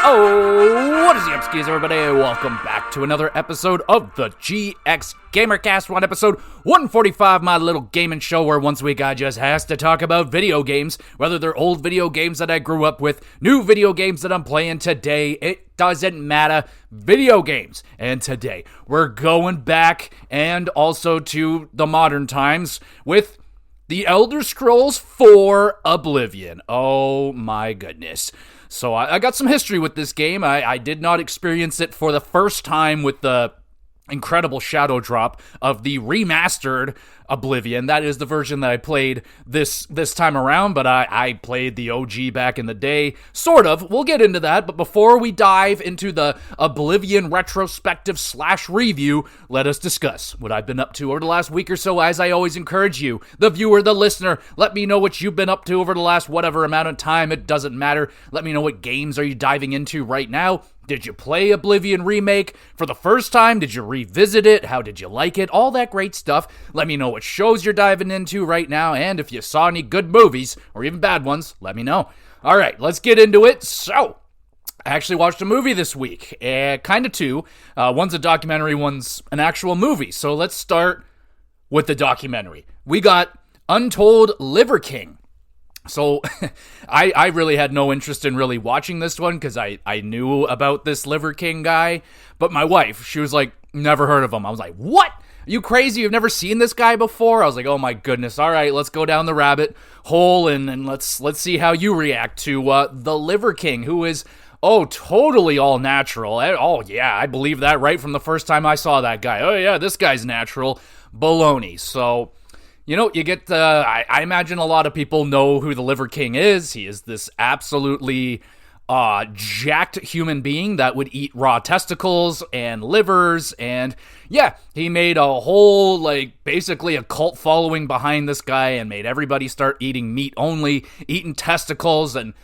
Oh, what is the upskis, everybody? Welcome back to another episode of the GXGamerCast. We're on episode 145, my little gaming show where once a week I just has to talk about video games, whether they're old video games that I grew up with, new video games that I'm playing today, it doesn't matter, video games. And today, we're going back and also to the modern times with The Elder Scrolls 4 Oblivion. Oh my goodness. So I got some history with this game. I did not experience it for the first time with the incredible shadow drop of the remastered Oblivion. That is the version that I played this time around, but I played the OG back in the day. Sort of. We'll get into that, but before we dive into the Oblivion retrospective / review, let us discuss what I've been up to over the last week or so. As I always encourage you, the viewer, the listener, let me know what you've been up to over the last whatever amount of time. It doesn't matter. Let me know what games are you diving into right now. Did you play Oblivion Remake for the first time? Did you revisit it? How did you like it? All that great stuff. Let me know what shows you're diving into right now, and if you saw any good movies, or even bad ones, let me know. All right, let's get into it. So, I actually watched a movie this week, kind of two. One's a documentary, one's an actual movie. So let's start with the documentary. We got Untold Liver King. So, I really had no interest in really watching this one because I knew about this Liver King guy. But my wife, she was like, never heard of him. I was like, what? Are you crazy? You've never seen this guy before? I was like, oh my goodness. All right, let's go down the rabbit hole and let's see how you react to the Liver King, who is, totally all natural. Oh yeah, I believe that right from the first time I saw that guy. Oh yeah, this guy's natural. Baloney. So, you know, you get, I imagine a lot of people know who the Liver King is. He is this absolutely jacked human being that would eat raw testicles and livers, and yeah, he made a whole, basically a cult following behind this guy and made everybody start eating meat only, eating testicles and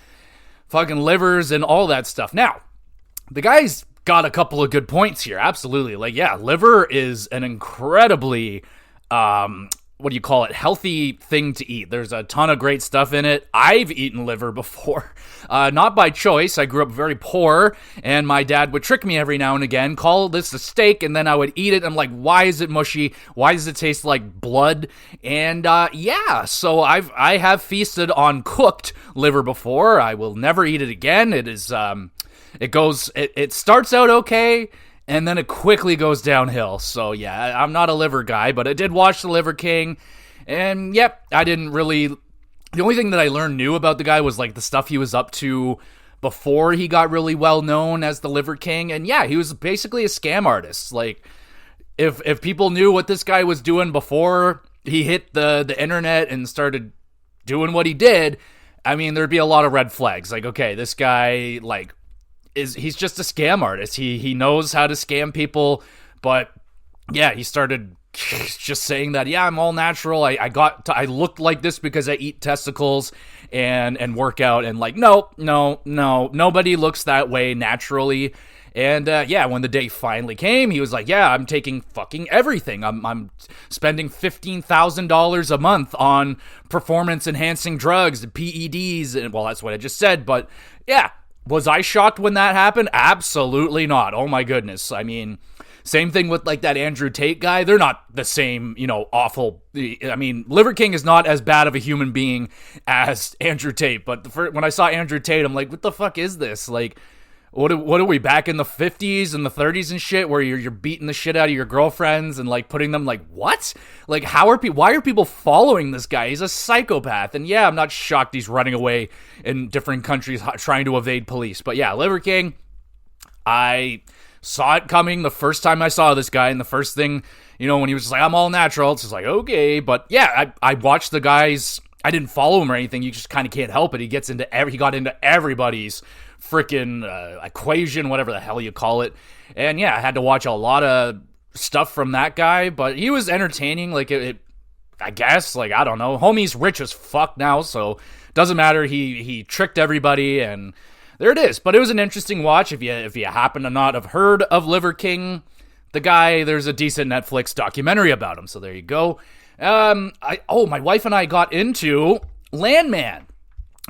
fucking livers and all that stuff. Now, the guy's got a couple of good points here, absolutely. Liver is an incredibly, healthy thing to eat. There's a ton of great stuff in it. I've eaten liver before. Not by choice. I grew up very poor, and my dad would trick me every now and again, call this a steak, and then I would eat it. I'm like, why is it mushy? Why does it taste like blood? And so I have feasted on cooked liver before. I will never eat it again. It is, it starts out okay, and then it quickly goes downhill. So, yeah, I'm not a liver guy, but I did watch The Liver King. And, yep, I didn't really... The only thing that I learned new about the guy was, the stuff he was up to before he got really well known as The Liver King. And, yeah, he was basically a scam artist. If people knew what this guy was doing before he hit the internet and started doing what he did, I mean, there'd be a lot of red flags. Okay, this guy, he's just a scam artist. He knows how to scam people, but yeah, he started just saying that, yeah, I'm all natural. I looked like this because I eat testicles and work out, and no, nobody looks that way naturally. And when the day finally came, he was like, yeah, I'm taking fucking everything. I'm spending $15,000 a month on performance enhancing drugs, PEDs, and well, that's what I just said, but yeah. Was I shocked when that happened? Absolutely not. Oh my goodness. I mean, same thing with that Andrew Tate guy. They're not the same, awful. I mean, Liver King is not as bad of a human being as Andrew Tate. But when I saw Andrew Tate, I'm like, what the fuck is this? What are we, back in the 50s and the 30s and shit, where you're beating the shit out of your girlfriends and putting them what? Why are people following this guy? He's a psychopath. And yeah, I'm not shocked he's running away in different countries trying to evade police. But yeah, Liver King, I saw it coming the first time I saw this guy, and the first thing, when he was just I'm all natural, it's just okay. But yeah, I watched the guys. I didn't follow him or anything. You just kind of can't help it. He got into everybody's freaking equation, whatever the hell you call it. And yeah, I had to watch a lot of stuff from that guy, but he was entertaining. I guess, I don't know. Homie's rich as fuck now, so doesn't matter. He tricked everybody, and there it is. But it was an interesting watch. If you happen to not have heard of Liver King, the guy, there's a decent Netflix documentary about him, so there you go. My wife and I got into Landman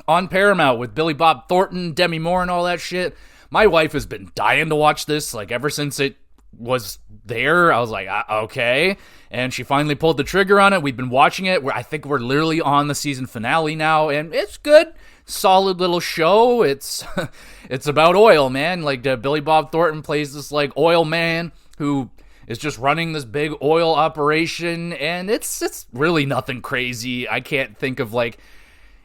on Paramount with Billy Bob Thornton, Demi Moore, and all that shit. my wife has been dying to watch this, like, ever since it was there. I was like, okay. And she finally pulled the trigger on it. We've been watching it. I think we're literally on the season finale now, and it's good. Solid little show. It's it's about oil, man. Like, Billy Bob Thornton plays this, like, oil man who is just running this big oil operation, and it's really nothing crazy. I can't think of, like,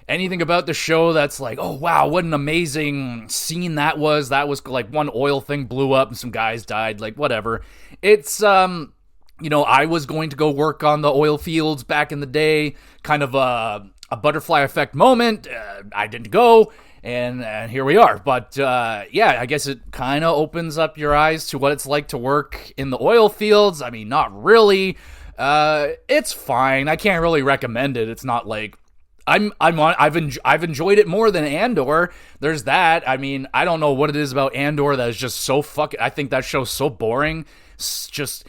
anything about the show that's like, oh, wow, what an amazing scene that was. That was like one oil thing blew up and some guys died, like, whatever. It's, I was going to go work on the oil fields back in the day, kind of a butterfly effect moment. I didn't go, and here we are. But, I guess it kind of opens up your eyes to what it's like to work in the oil fields. I mean, not really. It's fine. I can't really recommend it. It's not like, I've enjoyed it more than Andor. There's that. I mean, I don't know what it is about Andor that is just so I think that show's so boring. It's just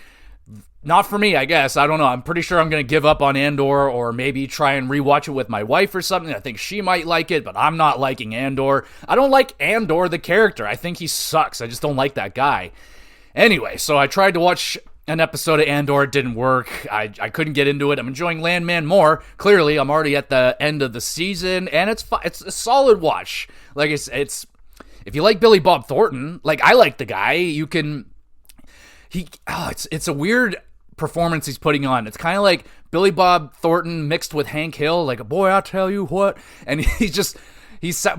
not for me, I guess. I don't know. I'm pretty sure I'm going to give up on Andor, or maybe try and rewatch it with my wife or something. I think she might like it, but I'm not liking Andor. I don't like Andor, the character. I think he sucks. I just don't like that guy. Anyway, so I tried to watch an episode of Andor. It didn't work. I couldn't get into it. I'm enjoying Landman more. Clearly, I'm already at the end of the season, and it's a solid watch. Like, it's if you like Billy Bob Thornton, like, I like the guy. It's a weird performance he's putting on. It's kind of like Billy Bob Thornton mixed with Hank Hill, like, boy, I'll tell you what. And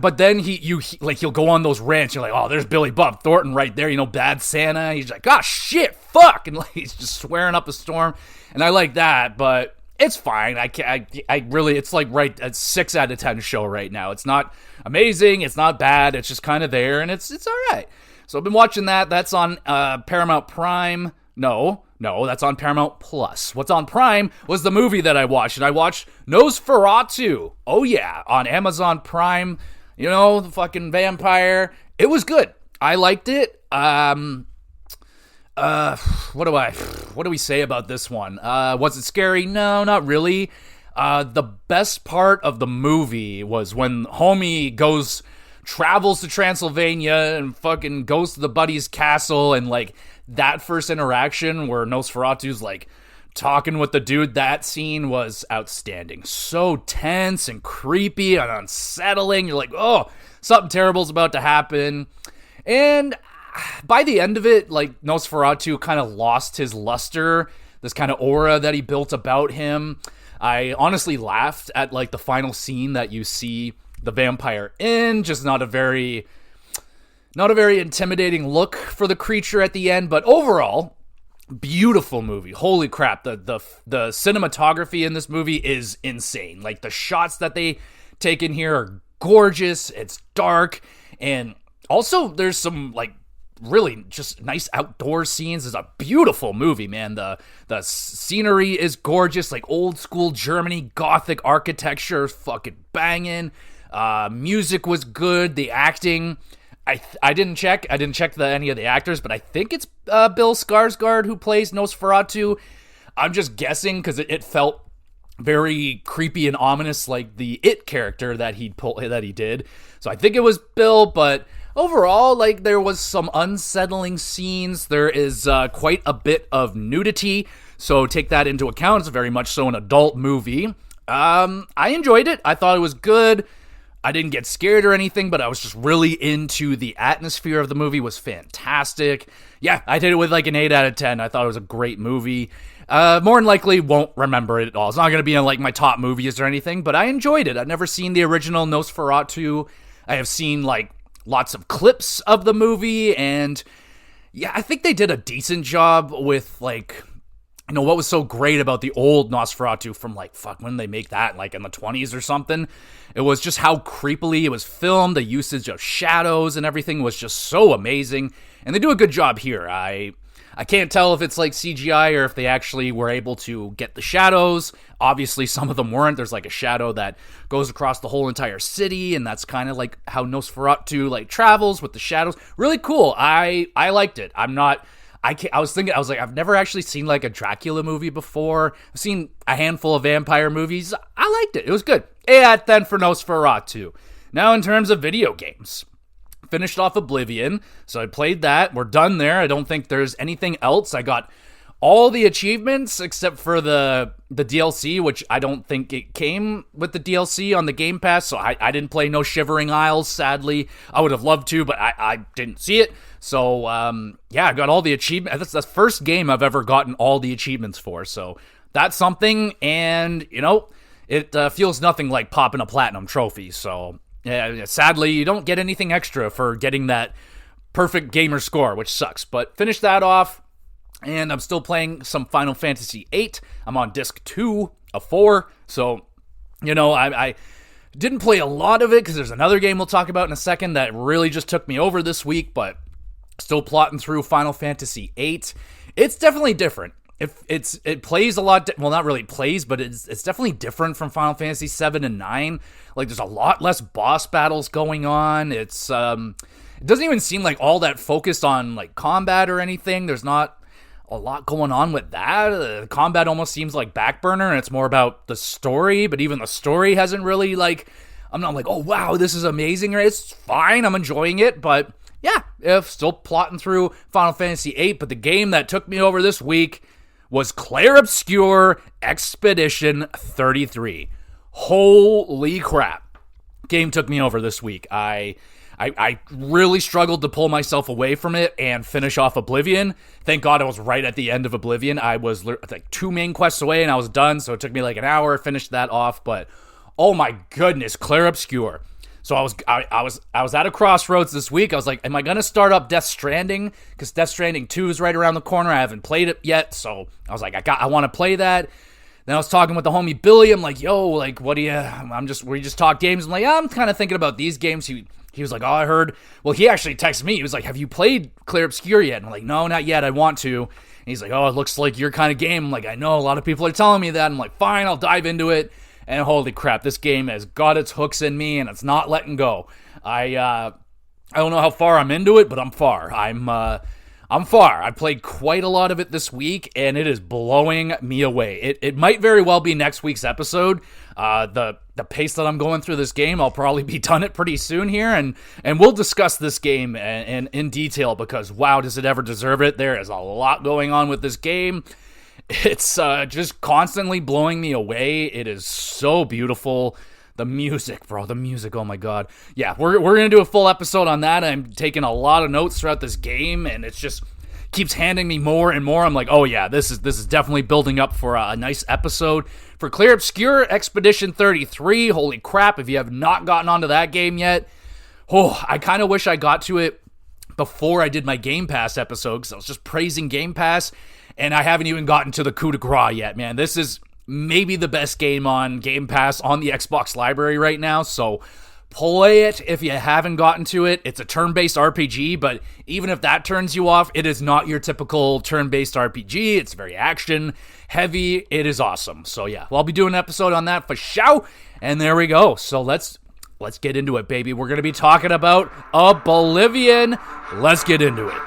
but then he'll go on those rants. You're like, oh, there's Billy Bob Thornton right there. Bad Santa. He's like, oh, shit, fuck. And, like, he's just swearing up a storm. And I like that, but it's fine. I really, it's like right at 6 out of 10 show right now. It's not amazing. It's not bad. It's just kind of there, and it's all right. So I've been watching that. That's on Paramount Prime. No, that's on Paramount Plus. What's on Prime was the movie that I watched, and I watched Nosferatu. Oh, yeah, on Amazon Prime. The fucking vampire. It was good. I liked it. What do we say about this one? Was it scary? No, not really. The best part of the movie was when homie travels to Transylvania and fucking goes to the buddy's castle, and, like, that first interaction where Nosferatu's, like, talking with the dude, that scene was outstanding. So tense and creepy and unsettling. You're like, oh, something terrible's about to happen. And by the end of it, like, Nosferatu kind of lost his luster, this kind of aura that he built about him. I honestly laughed at, like, the final scene that you see the vampire in, just not a very intimidating look for the creature at the end, but overall, beautiful movie. Holy crap, the cinematography in this movie is insane. Like, the shots that they take in here are gorgeous. It's dark, and also there's some, like, really just nice outdoor scenes. It's a beautiful movie, man. The scenery is gorgeous, like old school Germany, gothic architecture is fucking banging. Music was good. The acting, I didn't check any of the actors, but I think it's Bill Skarsgård who plays Nosferatu. I'm just guessing because it felt very creepy and ominous, like the It character that he did. So I think it was Bill, but overall, like, there was some unsettling scenes. There is quite a bit of nudity, so take that into account. It's very much so an adult movie. I enjoyed it. I thought it was good. I didn't get scared or anything, but I was just really into the atmosphere of the movie. It was fantastic. Yeah, I did it with like an 8 out of 10. I thought it was a great movie. More than likely won't remember it at all. It's not going to be in like my top movies or anything, but I enjoyed it. I've never seen the original Nosferatu. I have seen like lots of clips of the movie, and yeah, I think they did a decent job with like, you know, what was so great about the old Nosferatu from like, when did they make that? Like in the 20s or something? It was just how creepily it was filmed. The usage of shadows and everything was just so amazing. And they do a good job here. I can't tell if it's like CGI or if they actually were able to get the shadows. Obviously, some of them weren't. There's like a shadow that goes across the whole entire city, and that's kind of like how Nosferatu like travels with the shadows. Really cool. I liked it. I was thinking, I've never actually seen like a Dracula movie before. I've seen a handful of vampire movies. I liked it. It was good. 8 out of 10 for Nosferatu. Now, in terms of video games, finished off Oblivion, so I played that. We're done there. I don't think there's anything else. I got all the achievements except for the DLC, which I don't think it came with the DLC on the Game Pass, so I didn't play no Shivering Isles, sadly. I would have loved to, but I didn't see it. So, I got all the achievements. That's the first game I've ever gotten all the achievements for, so that's something, and, it feels nothing like popping a platinum trophy, so sadly, you don't get anything extra for getting that perfect gamer score, which sucks, but finish that off. And I'm still playing some Final Fantasy VIII. I'm on disc 2 of 4. So, I didn't play a lot of it because there's another game we'll talk about in a second that really just took me over this week, but still plotting through Final Fantasy VIII. It's definitely different. It plays a lot, well, not really plays, but it's definitely different from Final Fantasy 7 and 9. Like, there's a lot less boss battles going on. It doesn't even seem like all that focused on, like, combat or anything. There's not a lot going on with that. The combat almost seems like back burner, and it's more about the story, but even the story hasn't really, I'm not like, oh, wow, this is amazing. It's fine, I'm enjoying it, but yeah, still plotting through Final Fantasy VIII, but the game that took me over this week was Clair Obscur Expedition 33. Holy crap. Game took me over this week. I really struggled to pull myself away from it and finish off Oblivion. Thank God I was right at the end of Oblivion. I was like 2 main quests away and I was done, so it took me like an hour to finish that off. But oh my goodness, Clair Obscur. So I was at a crossroads this week. I was like, am I gonna start up Death Stranding? Because Death Stranding 2 is right around the corner. I haven't played it yet, so I was like, I want to play that. Then I was talking with the homie Billy. I'm like, yo, like, what do you? We just talk games. I'm like, I'm kind of thinking about these games. He was like, oh, I heard. Well, he actually texted me. He was like, have you played Clair Obscur yet? And I'm like, no, not yet. I want to. And he's like, oh, it looks like your kind of game. I'm like, I know. A lot of people are telling me that. I'm like, fine, I'll dive into it. And holy crap, this game has got its hooks in me, and it's not letting go. I don't know how far I'm into it, but I'm far. I'm far. I played quite a lot of it this week, and it is blowing me away. It might very well be next week's episode. The pace that I'm going through this game, I'll probably be done it pretty soon here, and we'll discuss this game in detail because, wow, does it ever deserve it? There is a lot going on with this game. It's just constantly blowing me away. It is so beautiful. The music, bro. The music, oh my god. Yeah, we're going to do a full episode on that. I'm taking a lot of notes throughout this game, and it's just keeps handing me more and more. I'm like, oh yeah, this is definitely building up for a nice episode. For Clair Obscur Expedition 33, holy crap, if you have not gotten onto that game yet, I kind of wish I got to it before I did my Game Pass episode, because I was just praising Game Pass, and I haven't even gotten to the coup de grace yet, man. This is maybe the best game on Game Pass on the Xbox library right now, so play it if you haven't gotten to it. It's a turn-based RPG, but even if that turns you off, it is not your typical turn-based RPG. It's very action-heavy. It is awesome. So yeah, I'll be doing an episode on that for sure, and there we go. So let's get into it, baby. We're going to be talking about Oblivion. Let's get into it.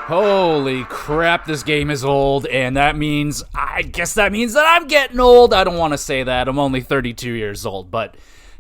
Holy crap, this game is old, and I guess that means that I'm getting old. I don't want to say that. I'm only 32 years old, but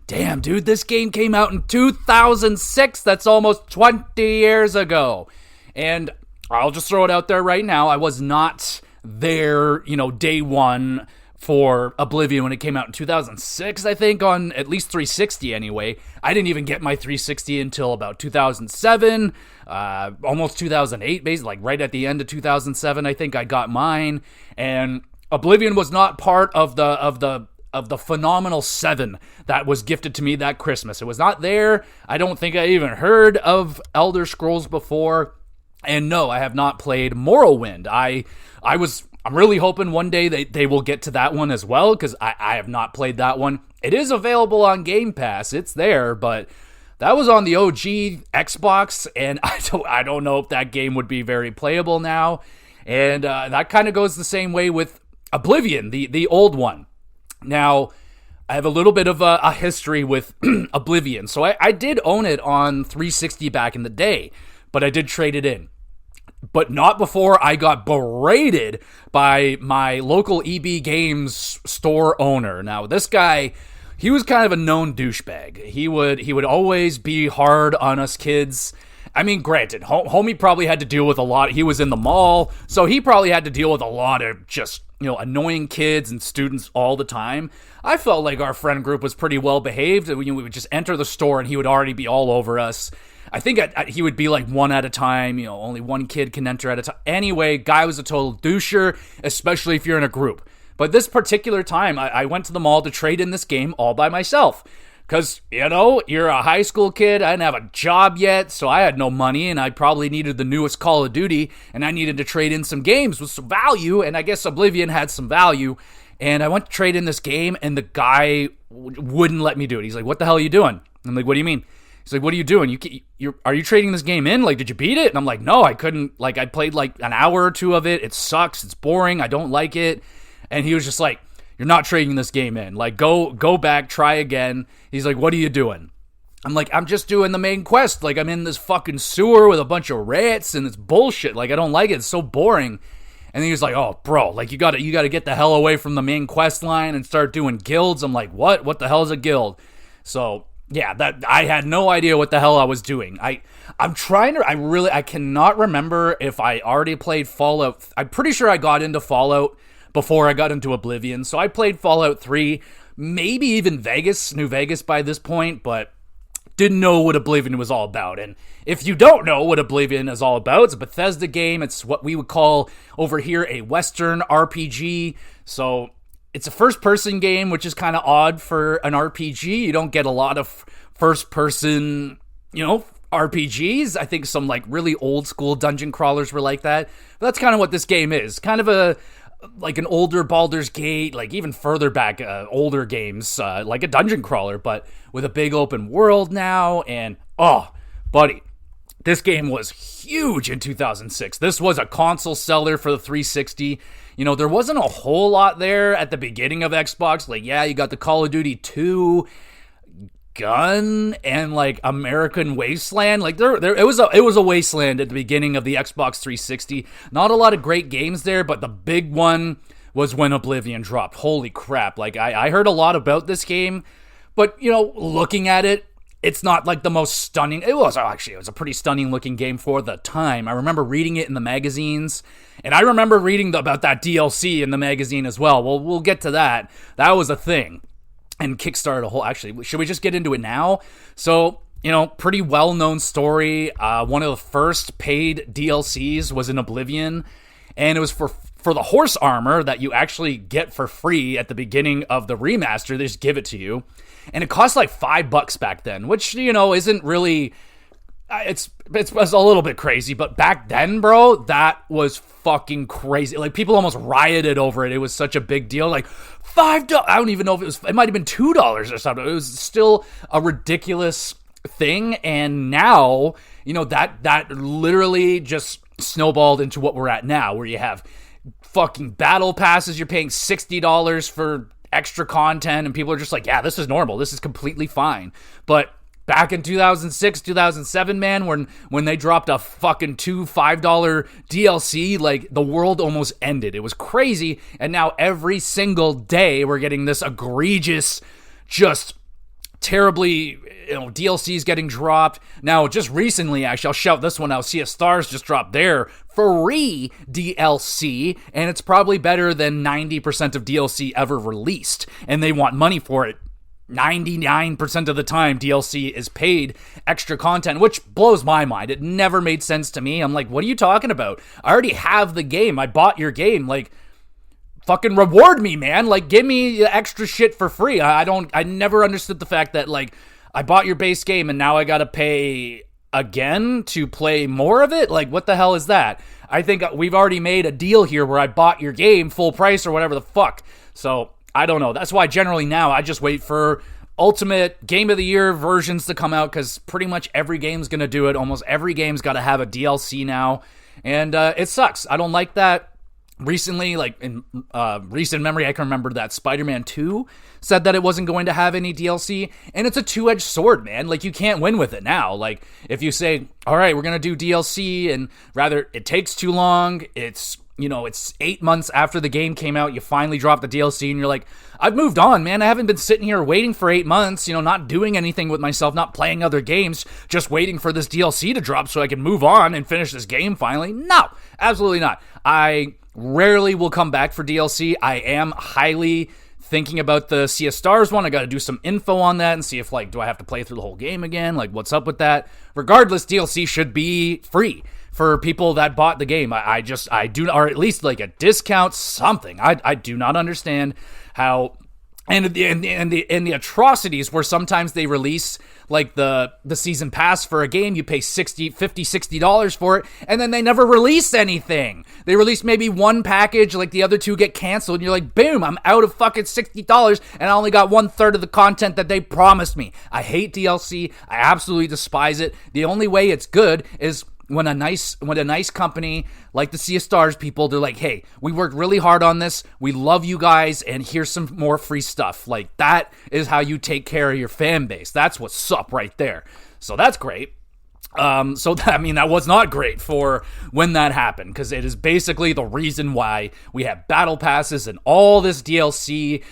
damn, dude, this game came out in 2006. That's almost 20 years ago. And I'll just throw it out there right now. I was not there, day one for Oblivion when it came out in 2006, I think, on at least 360 anyway. I didn't even get my 360 until about 2007, almost 2008, basically, like right at the end of 2007, I think I got mine. And Oblivion was not part of the phenomenal 7 that was gifted to me that Christmas. It was not there. I don't think I even heard of Elder Scrolls before. And no, I have not played Morrowind. I'm really hoping one day they will get to that one as well, because I have not played that one. It is available on Game Pass. It's there, but that was on the OG Xbox, and I don't know if that game would be very playable now. And that kind of goes the same way with Oblivion, the old one. Now, I have a little bit of a history with Oblivion. So I did own it on 360 back in the day, but I did trade it in. But not before I got berated by my local EB Games store owner. Now, this guy, he was kind of a known douchebag. He would always be hard on us kids. I mean, granted, homie probably had to deal with a lot. He was in the mall, so he probably had to deal with a lot of just, annoying kids and students all the time. I felt like our friend group was pretty well behaved. We would just enter the store and he would already be all over us. I think he would be like one at a time, only one kid can enter at a time. Anyway, guy was a total doucher, especially if you're in a group. But this particular time, I went to the mall to trade in this game all by myself. Because, you're a high school kid, I didn't have a job yet, so I had no money, and I probably needed the newest Call of Duty, and I needed to trade in some games with some value, and I guess Oblivion had some value. And I went to trade in this game, and the guy wouldn't let me do it. He's like, what the hell are you doing? I'm like, what do you mean? He's like, what are you doing? Are you trading this game in? Like, did you beat it? And I'm like, no, I couldn't. Like, I played like an hour or two of it. It sucks. It's boring. I don't like it. And he was just like, you're not trading this game in. Like, go back, try again. He's like, what are you doing? I'm like, I'm just doing the main quest. Like, I'm in this fucking sewer with a bunch of rats, and it's bullshit. Like, I don't like it. It's so boring. And then he was like, oh, bro, like, you gotta get the hell away from the main quest line and start doing guilds. I'm like, what? What the hell is a guild? So, yeah, that I had no idea what the hell I was doing. I cannot remember if I already played Fallout. I'm pretty sure I got into Fallout before I got into Oblivion. So I played Fallout 3, maybe even New Vegas by this point, but didn't know what Oblivion was all about. And if you don't know what Oblivion is all about, it's a Bethesda game. It's what we would call over here a Western RPG. So it's a first-person game, which is kind of odd for an RPG. You don't get a lot of first-person, RPGs. I think some like really old-school dungeon crawlers were like that. But that's kind of what this game is. Kind of like an older Baldur's Gate, like even further back, older games, like a dungeon crawler, but with a big open world now. And, oh, buddy, this game was huge in 2006. This was a console seller for the 360. There wasn't a whole lot there at the beginning of Xbox. Like, yeah, you got the Call of Duty 2 gun and like American Wasteland. Like it was a wasteland at the beginning of the Xbox 360. Not a lot of great games there, but the big one was when Oblivion dropped. Holy crap. Like I heard a lot about this game, but looking at it, it's not like the most stunning. It was a pretty stunning looking game for the time. I remember reading it in the magazines, and I remember reading about that DLC in the magazine as well. Well, we'll get to that. That was a thing. And kickstarted a whole, actually, should we just get into it now? So, pretty well-known story. One of the first paid DLCs was in Oblivion, and it was for the horse armor that you actually get for free at the beginning of the remaster. They just give it to you. And it cost like $5 back then, which, isn't really, it's a little bit crazy, but back then, bro, that was fucking crazy. Like, people almost rioted over it. It was such a big deal. Like, $5, I don't even know if it might have been $2 or something. It was still a ridiculous thing. And now, that literally just snowballed into what we're at now, where you have fucking battle passes. You're paying $60 for extra content, and people are just like, yeah, this is normal. This is completely fine. But back in 2006, 2007, man, when they dropped a fucking $5 DLC, like, the world almost ended. It was crazy, and now every single day we're getting this egregious, just terribly, DLCs getting dropped. Now, just recently, actually, I'll shout this one out. Sea of Stars just dropped their free DLC, and it's probably better than 90% of DLC ever released, and they want money for it. 99% of the time, DLC is paid extra content, which blows my mind. It never made sense to me. I'm like, what are you talking about? I already have the game. I bought your game. Like, fucking reward me, man. Like, give me the extra shit for free. I never understood the fact that, like, I bought your base game and now I gotta pay again to play more of it? Like, what the hell is that? I think we've already made a deal here where I bought your game full price or whatever the fuck. So, I don't know. That's why generally now I just wait for Ultimate Game of the Year versions to come out, because pretty much every game's going to do it. Almost every game's got to have a DLC now, and it sucks. I don't like that. recently, like in recent memory, I can remember that Spider-Man 2 said that it wasn't going to have any DLC, and it's a two-edged sword, man. Like, you can't win with it now. Like, if you say, all right, we're going to do DLC, and rather it takes too long, it's 8 months after the game came out, you finally drop the DLC, and you're like, I've moved on, man. I haven't been sitting here waiting for 8 months, not doing anything with myself, not playing other games, just waiting for this DLC to drop so I can move on and finish this game finally. No, absolutely not. I rarely will come back for DLC. I am highly thinking about the Sea of Stars one. I got to do some info on that and see if, do I have to play through the whole game again? Like, what's up with that? Regardless, DLC should be free for people that bought the game. I do, or at least like a discount, something. I do not understand how, and the atrocities where sometimes they release like the season pass for a game, you pay $60 for it, and then they never release anything. They release maybe one package, like the other two get canceled, and you're like, boom, I'm out of fucking $60, and I only got 1/3 of the content that they promised me. I hate DLC. I absolutely despise it. The only way it's good is when a nice company like the Sea of Stars people, they're like, hey, we worked really hard on this. We love you guys, and here's some more free stuff. Like, that is how you take care of your fan base. That's what's up right there. So that's great. That was not great for when that happened, because it is basically the reason why we have battle passes and all this DLC.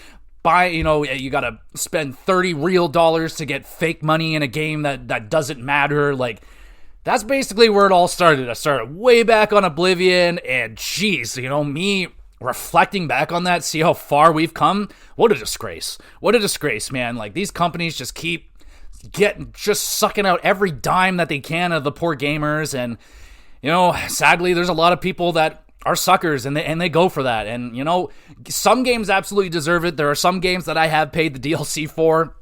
You gotta spend $30 real to get fake money in a game that doesn't matter. Like, that's basically where it all started. I started way back on Oblivion, and geez, me reflecting back on that, see how far we've come. What a disgrace. What a disgrace, man. Like, these companies just keep sucking out every dime that they can of the poor gamers, and, sadly, there's a lot of people that are suckers, and they go for that. And, some games absolutely deserve it. There are some games that I have paid the DLC for.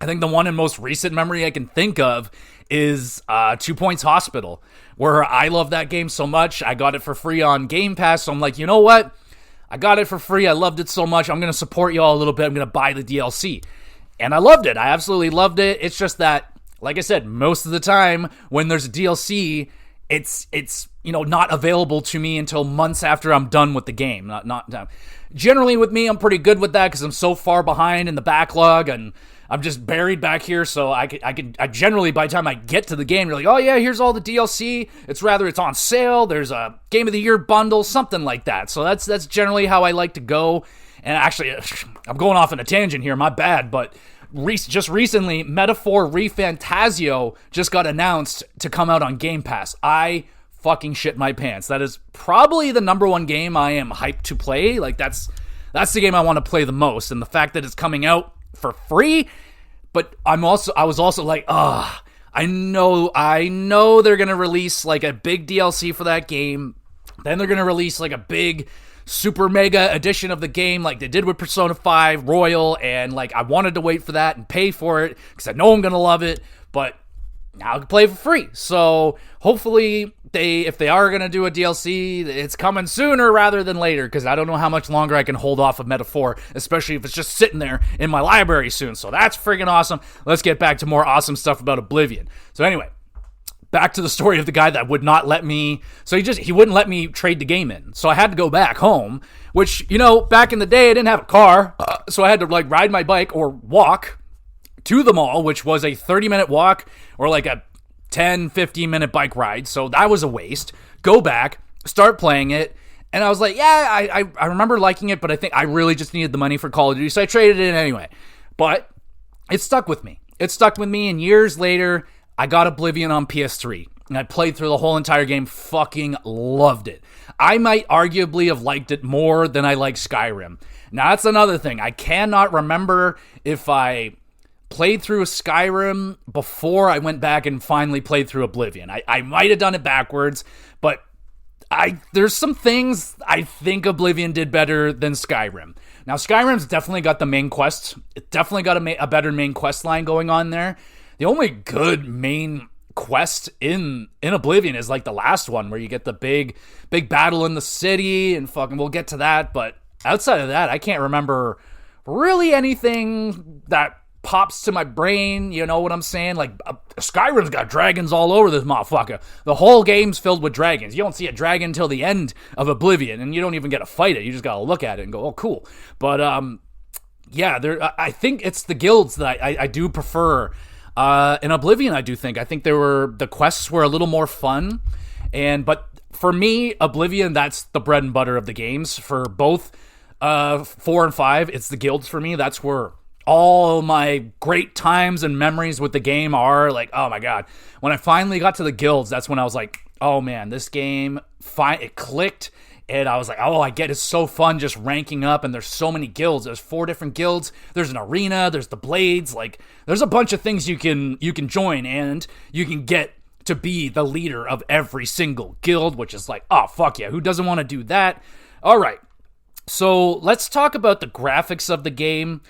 I think the one in most recent memory I can think of is 2 Points Hospital, where I love that game so much. I got it for free on Game Pass, so I'm like, you know what? I got it for free. I loved it so much. I'm going to support y'all a little bit. I'm going to buy the DLC. And I loved it. I absolutely loved it. It's just that, like I said, most of the time when there's a DLC, it's not available to me until months after I'm done with the game. Not generally with me, I'm pretty good with that because I'm so far behind in the backlog, and I'm just buried back here, so I generally, by the time I get to the game, you're like, oh yeah, here's all the DLC. It's on sale. There's a Game of the Year bundle, something like that. So that's generally how I like to go. And actually, I'm going off on a tangent here, my bad, but just recently, Metaphor ReFantazio just got announced to come out on Game Pass. I fucking shit my pants. That is probably the number one game I am hyped to play. Like, that's the game I want to play the most. And the fact that it's coming out for free, but I was also like, I know they're gonna release like a big DLC for that game, then they're gonna release like a big super mega edition of the game like they did with Persona 5 Royal, and like I wanted to wait for that and pay for it because I know I'm gonna love it, but now I can play for free. So hopefully if they are going to do a DLC, it's coming sooner rather than later, because I don't know how much longer I can hold off of Metaphor, especially if it's just sitting there in my library soon. So that's freaking awesome. Let's get back to more awesome stuff about Oblivion. So anyway, back to the story of the guy that would not let me, so he wouldn't let me trade the game in. So I had to go back home, which, back in the day I didn't have a car, so I had to like ride my bike or walk to the mall, which was a 30-minute walk or like a 10-15 minute bike ride. So that was a waste. Go back, start playing it, and I was like, yeah, I remember liking it, but I think I really just needed the money for Call of Duty, so I traded it in anyway. But it stuck with me. And years later, I got Oblivion on PS3, and I played through the whole entire game, fucking loved it. I might arguably have liked it more than I liked Skyrim. Now, that's another thing. I cannot remember if I played through Skyrim before I went back and finally played through Oblivion. I might have done it backwards, but there's some things I think Oblivion did better than Skyrim. Now, Skyrim's definitely got the main quest. It definitely got a better main quest line going on there. The only good main quest in Oblivion is like the last one where you get the big battle in the city, and fucking we'll get to that. But outside of that, I can't remember really anything that pops to my brain, you know what I'm saying? Like, Skyrim's got dragons all over this motherfucker. The whole game's filled with dragons. You don't see a dragon until the end of Oblivion, and you don't even get to fight it. You just gotta look at it and go, oh, cool. But, yeah, I think it's the guilds that I do prefer. In Oblivion, I think the quests were a little more fun, but for me, Oblivion, that's the bread and butter of the games. For both 4 and 5, it's the guilds for me. That's where all my great times and memories with the game are. Like, oh my god, when I finally got to the guilds, that's when I was like, oh man, this game, it clicked. And I was like, oh, I get it's so fun just ranking up, and there's so many guilds. There's 4 different guilds. There's an arena. There's the blades. Like, there's a bunch of things you can join, and you can get to be the leader of every single guild, which is like, oh, fuck yeah, who doesn't want to do that? All right, so let's talk about the graphics of the game.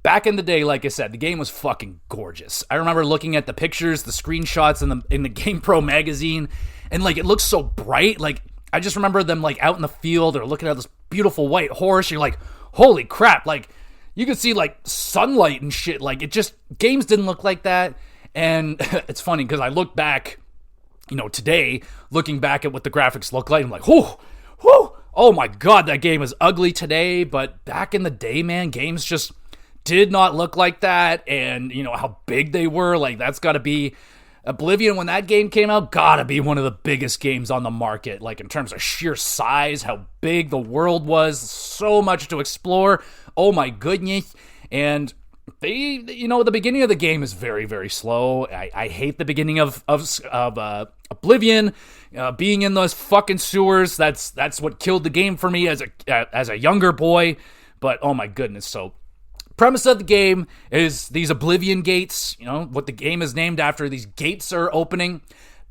Back in the day, like I said, the game was fucking gorgeous. I remember looking at the pictures, the screenshots in the GamePro magazine, and like, it looks so bright. Like, I just remember them like out in the field or looking at this beautiful white horse. You're like, holy crap. Like, you could see like sunlight and shit. Like, games didn't look like that. And it's funny because I look back, today, looking back at what the graphics look like, I'm like, whoo, oh my god, that game is ugly today. But back in the day, man, games just did not look like that. And how big they were. Like, that's got to be Oblivion, when that game came out, gotta be one of the biggest games on the market. Like, in terms of sheer size, how big the world was, so much to explore. Oh my goodness. And the beginning of the game is very, very slow. I hate the beginning of Oblivion. Being in those fucking sewers, that's what killed the game for me as a younger boy. But oh my goodness, so premise of the game is these Oblivion gates, what the game is named after. These gates are opening,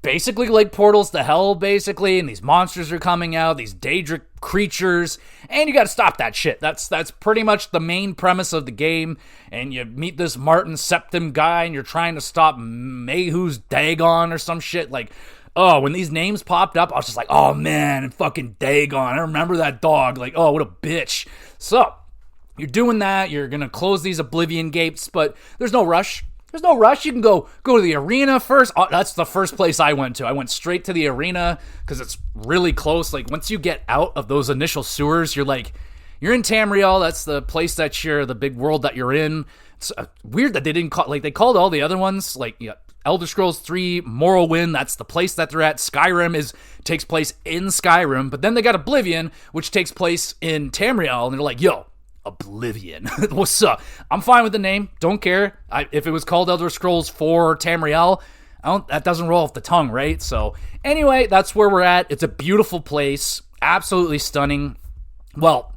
basically like portals to hell, basically, and these monsters are coming out, these Daedric creatures, and you gotta stop that shit. That's pretty much the main premise of the game, and you meet this Martin Septim guy, and you're trying to stop Mayhu's Dagon or some shit. Like, oh, when these names popped up, I was just like, oh man, fucking Dagon, I remember that dog. Like, oh, what a bitch. So you're doing that, you're going to close these Oblivion gates, but there's no rush. There's no rush. You can go to the arena first. Oh, that's the first place I went to. I went straight to the arena because it's really close. Like, once you get out of those initial sewers, you're in Tamriel. That's the place the big world that you're in. It's weird that they didn't call, like, they called all the other ones, like, Elder Scrolls 3, Morrowind, that's the place that they're at. Skyrim takes place in Skyrim, but then they got Oblivion, which takes place in Tamriel, and they're like, yo, Oblivion. What's up? I'm fine with the name. Don't care. If it was called Elder Scrolls 4 Tamriel, that doesn't roll off the tongue, right? So anyway, that's where we're at. It's a beautiful place. Absolutely stunning. Well,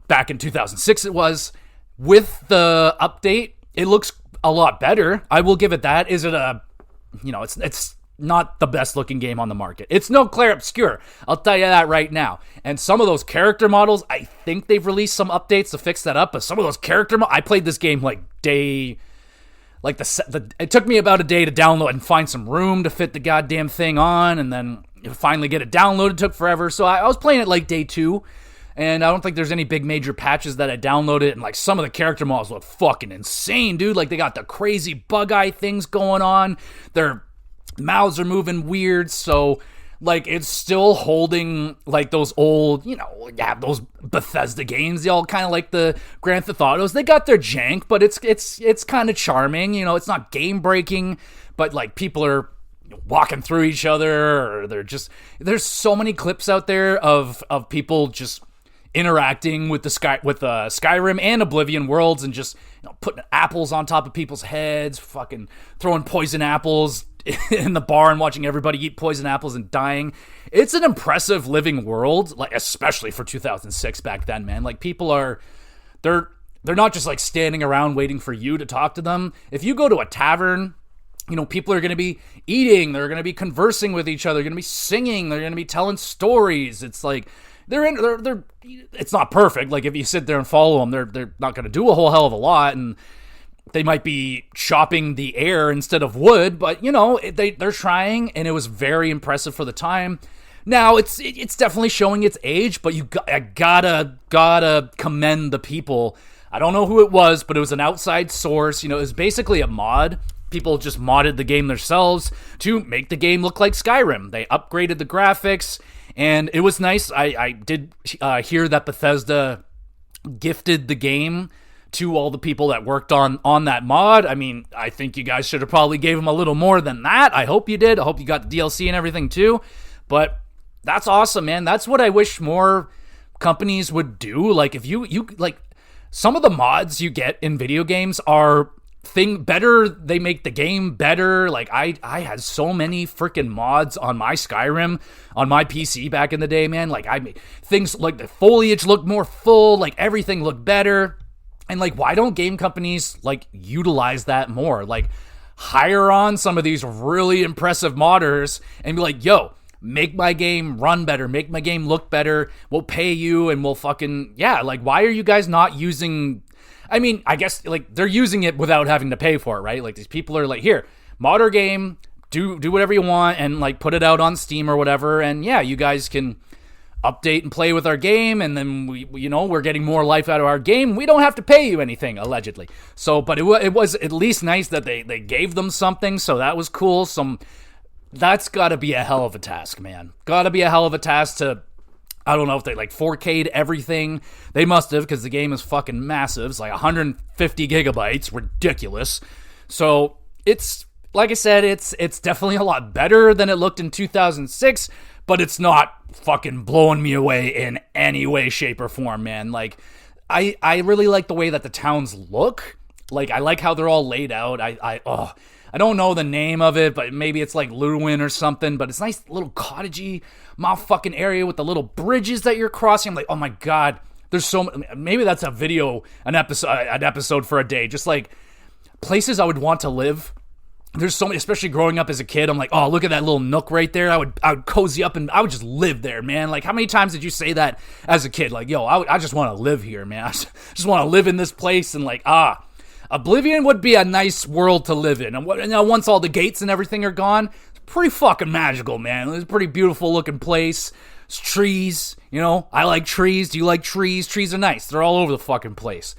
back in 2006 it was. With the update, it looks a lot better. I will give it that. Is it it's not the best looking game on the market. It's no Clair Obscur. I'll tell you that right now. And some of those character models, I think they've released some updates to fix that up, but some of those I played this game it took me about a day to download and find some room to fit the goddamn thing on, and then finally get it downloaded. It took forever. So I was playing it like day 2, and I don't think there's any big major patches that I downloaded, and like some of the character models look fucking insane, dude. Like, they got the crazy bug eye things going on. Their mouths are moving weird, so like, it's still holding like those old, those Bethesda games. They all kind of like the Grand Theft Autos. They got their jank, but it's kind of charming. It's not game breaking, but like, people are walking through each other, or there's so many clips out there of people just interacting with Skyrim and Oblivion worlds, and just putting apples on top of people's heads, fucking throwing poison apples in the bar and watching everybody eat poison apples and dying. It's an impressive living world, like, especially for 2006 back then, man. Like, people they're not just like standing around waiting for you to talk to them. If you go to a tavern, people are going to be eating, they're going to be conversing with each other, they're going to be singing, they're going to be telling stories. It's like, it's not perfect. Like, if you sit there and follow them, they're not going to do a whole hell of a lot, and they might be chopping the air instead of wood, but they're trying, and it was very impressive for the time. Now it's definitely showing its age, but I gotta commend the people. I don't know who it was, but it was an outside source. It was basically a mod. People just modded the game themselves to make the game look like Skyrim. They upgraded the graphics, and it was nice. I did hear that Bethesda gifted the game to all the people that worked on that mod. I mean, I think you guys should have probably gave them a little more than that. I hope you did. I hope you got the DLC and everything too. But that's awesome, man. That's what I wish more companies would do. Like, if you like, some of the mods you get in video games are better. They make the game better. Like, I had so many freaking mods on my Skyrim on my PC back in the day, man. Like, I made things like the foliage looked more full, like everything looked better. And like, why don't game companies like utilize that more? Like, hire on some of these really impressive modders and be like, yo, make my game run better, make my game look better, we'll pay you, and we'll fucking, yeah, like, why are you guys not using, I mean, I guess, like, they're using it without having to pay for it, right? Like, these people are like, here, mod our game, do whatever you want, and, like, put it out on Steam or whatever, and yeah, you guys can update and play with our game, and then we're getting more life out of our game. We don't have to pay you anything, allegedly. So, but it was at least nice that they gave them something, so that was cool. That's gotta be a hell of a task, man. Gotta be a hell of a task to, I don't know if they like 4K'd everything. They must have, because the game is fucking massive. It's like 150 gigabytes. Ridiculous. So it's, like I said, it's definitely a lot better than it looked in 2006, but it's not fucking blowing me away in any way, shape, or form, man. Like, I really like the way that the towns look. Like, I like how they're all laid out. I don't know the name of it, but maybe it's like Lewin or something, but it's nice little cottagey motherfucking area with the little bridges that you're crossing. I'm like, oh my God, there's so many. Maybe that's an episode for a day. Just like places I would want to live. There's so many, especially growing up as a kid. I'm like, oh, look at that little nook right there. I would cozy up and I would just live there, man. Like, how many times did you say that as a kid? Like, yo, I just want to live here, man. I just want to live in this place, and like, Oblivion would be a nice world to live in. And once all the gates and everything are gone, it's pretty fucking magical, man. It's a pretty beautiful looking place. It's trees, I like trees. Do you like trees? Trees are nice. They're all over the fucking place.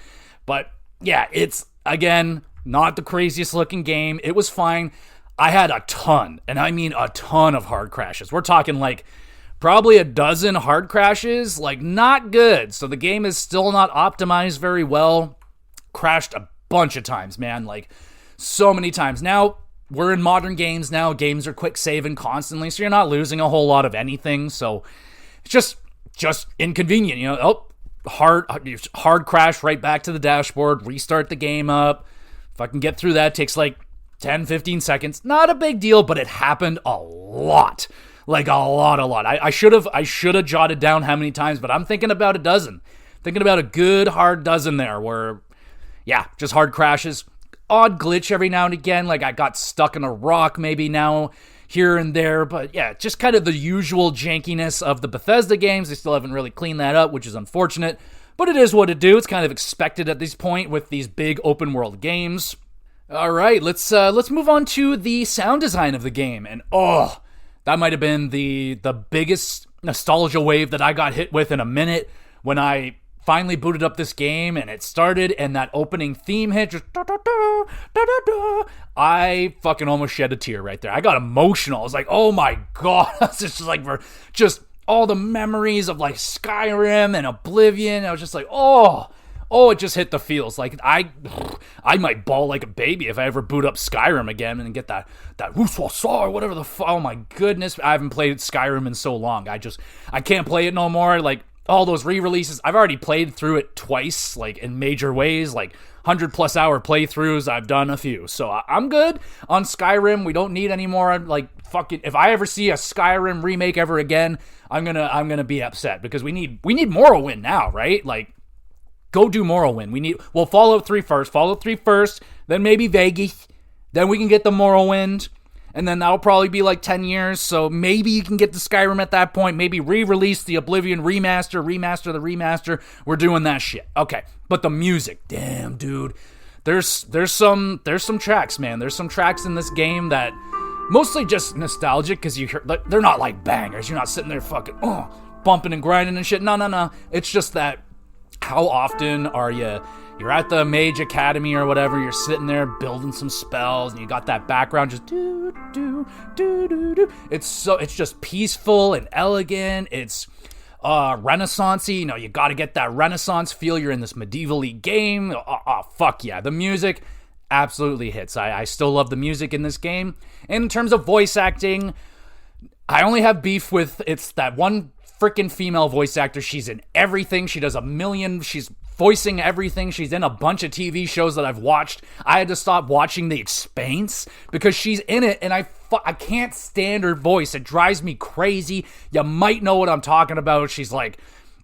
But yeah, it's, again, not the craziest looking game. It was fine. I had a ton, and I mean a ton of hard crashes. We're talking like probably a dozen hard crashes, like not good. So the game is still not optimized very well. Crashed a bunch of times, man, like so many times. Now we're in modern games now. Games are quick saving constantly, so you're not losing a whole lot of anything. So it's just inconvenient, hard crash right back to the dashboard, restart the game up. If I can get through that, it takes like 10, 15 seconds. Not a big deal, but it happened a lot. Like a lot. I should have jotted down how many times, but I'm thinking about a dozen. Thinking about a good hard dozen there where, yeah, just hard crashes. Odd glitch every now and again, like I got stuck in a rock maybe now, here and there. But yeah, just kind of the usual jankiness of the Bethesda games. They still haven't really cleaned that up, which is unfortunate. But it is what it do. It's kind of expected at this point with these big open world games. All right, let's move on to the sound design of the game. And that might have been the biggest nostalgia wave that I got hit with in a minute when I finally booted up this game and it started and that opening theme hit, just I fucking almost shed a tear right there. I got emotional. I was like, oh my God. It's just all the memories of like Skyrim and Oblivion. I was just like, oh, it just hit the feels. Like I might bawl like a baby if I ever boot up Skyrim again and get that or whatever the fuck. Oh my goodness. I haven't played Skyrim in so long. I can't play it no more. Like, all those re-releases, I've already played through it twice, like in major ways, like 100+ hour playthroughs. I've done a few, so I'm good on Skyrim. We don't need any more. Like, fucking, if I ever see a Skyrim remake ever again, I'm gonna be upset because we need Morrowind now, right? Like, go do Morrowind. We'll Fallout 3 first, then maybe Vegas, then we can get the Morrowind. And then that'll probably be like 10 years, so maybe you can get the Skyrim at that point. Maybe re-release the Oblivion remaster the remaster. We're doing that shit. Okay, but the music, damn, dude. There's some tracks, man. There's some tracks in this game that mostly just nostalgic because you hear, they're not like bangers. You're not sitting there fucking bumping and grinding and shit. No. It's just that. How often are you you're at the Mage Academy or whatever, you're sitting there building some spells, and you got that background just do do do do do. It's just peaceful and elegant. It's Renaissance-y, you got to get that Renaissance feel. You're in this medieval-y game. Fuck yeah. The music absolutely hits. I still love the music in this game. And in terms of voice acting, I only have beef with, it's that one freaking female voice actor. She's in everything. She does she's voicing everything. She's in a bunch of TV shows that I've watched. I had to stop watching The Expanse because she's in it, and I can't stand her voice. It drives me crazy. You might know what I'm talking about. She's like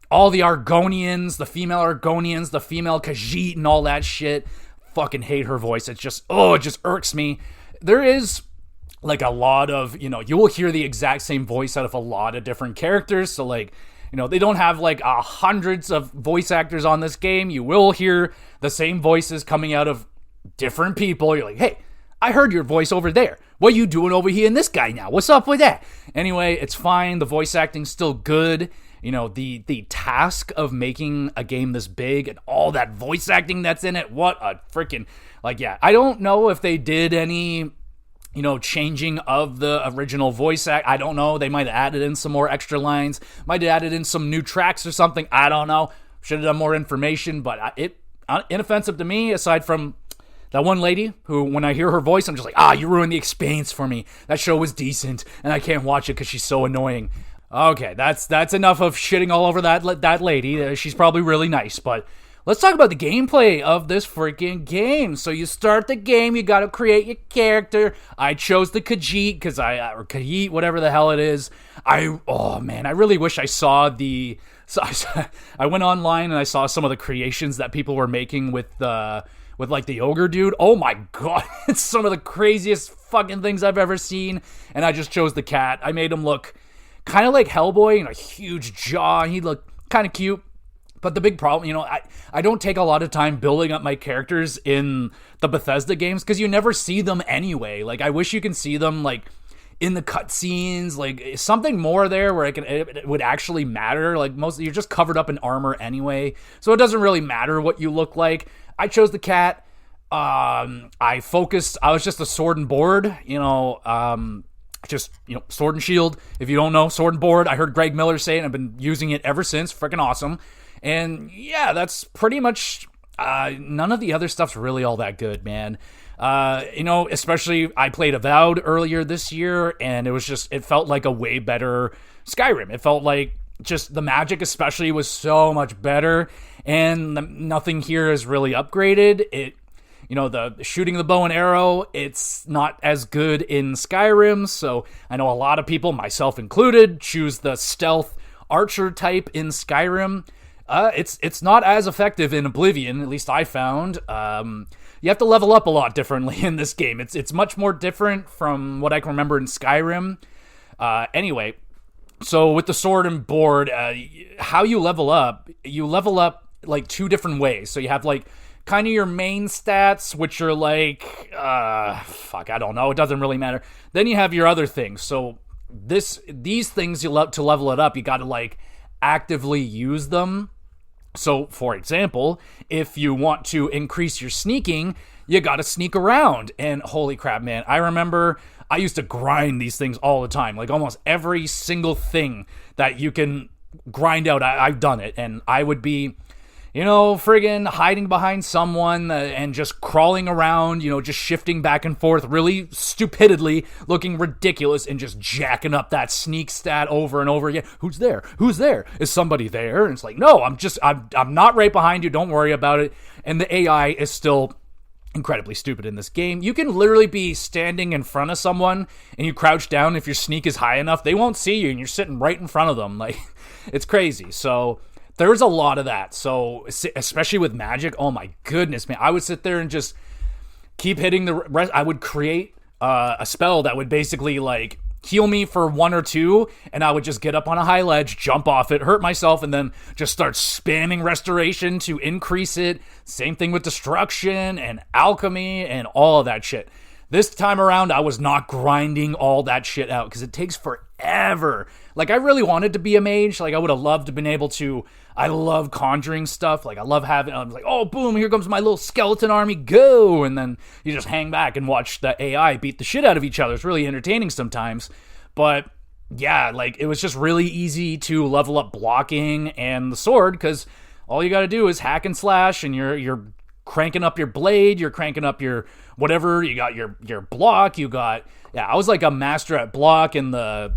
all the Argonians, the female Argonians, the female Khajiit and all that shit. Fucking hate her voice. It just irks me. There is like a lot of, you will hear the exact same voice out of a lot of different characters. So like, they don't have like hundreds of voice actors on this game. You will hear the same voices coming out of different people. You're like, hey, I heard your voice over there. What are you doing over here in this guy now? What's up with that? Anyway, it's fine. The voice acting's still good. The task of making a game this big and all that voice acting that's in it. What a freaking, I don't know if they did any, changing of the original voice act. I don't know. They might have added in some more extra lines. Might have added in some new tracks or something. I don't know. Should have done more information, but it inoffensive to me, aside from that one lady who, when I hear her voice, I'm just like, you ruined The Expanse for me. That show was decent, and I can't watch it because she's so annoying. Okay, that's enough of shitting all over that lady. She's probably really nice, but let's talk about the gameplay of this freaking game. So you start the game, you gotta create your character. I chose the Khajiit, or Khajiit, whatever the hell it is. I really wish I saw I went online and I saw some of the creations that people were making with the ogre dude. Oh my god, it's some of the craziest fucking things I've ever seen. And I just chose the cat. I made him look kind of like Hellboy, a huge jaw. He looked kind of cute. But the big problem, I don't take a lot of time building up my characters in the Bethesda games because you never see them anyway. Like, I wish you can see them, like, in the cutscenes, like, something more there where it would actually matter. Like, you're just covered up in armor anyway, so it doesn't really matter what you look like. I chose the cat. I was just a sword and board, sword and shield. If you don't know, sword and board, I heard Greg Miller say it, and I've been using it ever since. Freaking awesome. And yeah, that's pretty much, none of the other stuff's really all that good, man. Especially I played Avowed earlier this year, and it felt like a way better Skyrim. It felt like just the magic especially was so much better, and nothing here is really upgraded. The shooting the bow and arrow, it's not as good in Skyrim, so I know a lot of people, myself included, choose the stealth archer type in Skyrim. It's not as effective in Oblivion, at least I found. You have to level up a lot differently in this game. It's much more different from what I can remember in Skyrim. Anyway, so with the sword and board, how you level up like two different ways. So you have like kind of your main stats, which are like, I don't know. It doesn't really matter. Then you have your other things. So these things to level it up, you got to like actively use them. So, for example, if you want to increase your sneaking, you gotta sneak around. And holy crap, man, I remember I used to grind these things all the time. Like, almost every single thing that you can grind out, I've done it. And I would be, friggin' hiding behind someone and just crawling around, just shifting back and forth really stupidly, looking ridiculous, and just jacking up that sneak stat over and over again. Who's there? Who's there? Is somebody there? And it's like, no, I'm not right behind you. Don't worry about it. And the AI is still incredibly stupid in this game. You can literally be standing in front of someone and you crouch down. If your sneak is high enough, they won't see you, and you're sitting right in front of them. Like, it's crazy. So there's a lot of that. So, especially with magic, oh my goodness, man. I would sit there and just keep hitting the rest. I would create a spell that would basically, like, heal me for 1 or 2, and I would just get up on a high ledge, jump off it, hurt myself, and then just start spamming restoration to increase it. Same thing with destruction and alchemy and all of that shit. This time around, I was not grinding all that shit out because it takes forever ever. Like, I really wanted to be a mage. Like, I would have loved to have been able to. I love conjuring stuff. Like, I love having, I'm like, oh, boom, here comes my little skeleton army, go. And then you just hang back and watch the AI beat the shit out of each other. It's really entertaining sometimes. But yeah, like, it was just really easy to level up blocking and the sword, because all you got to do is hack and slash, and you're cranking up your blade, you're cranking up your whatever, you got your block, you got, yeah, I was like a master at block and the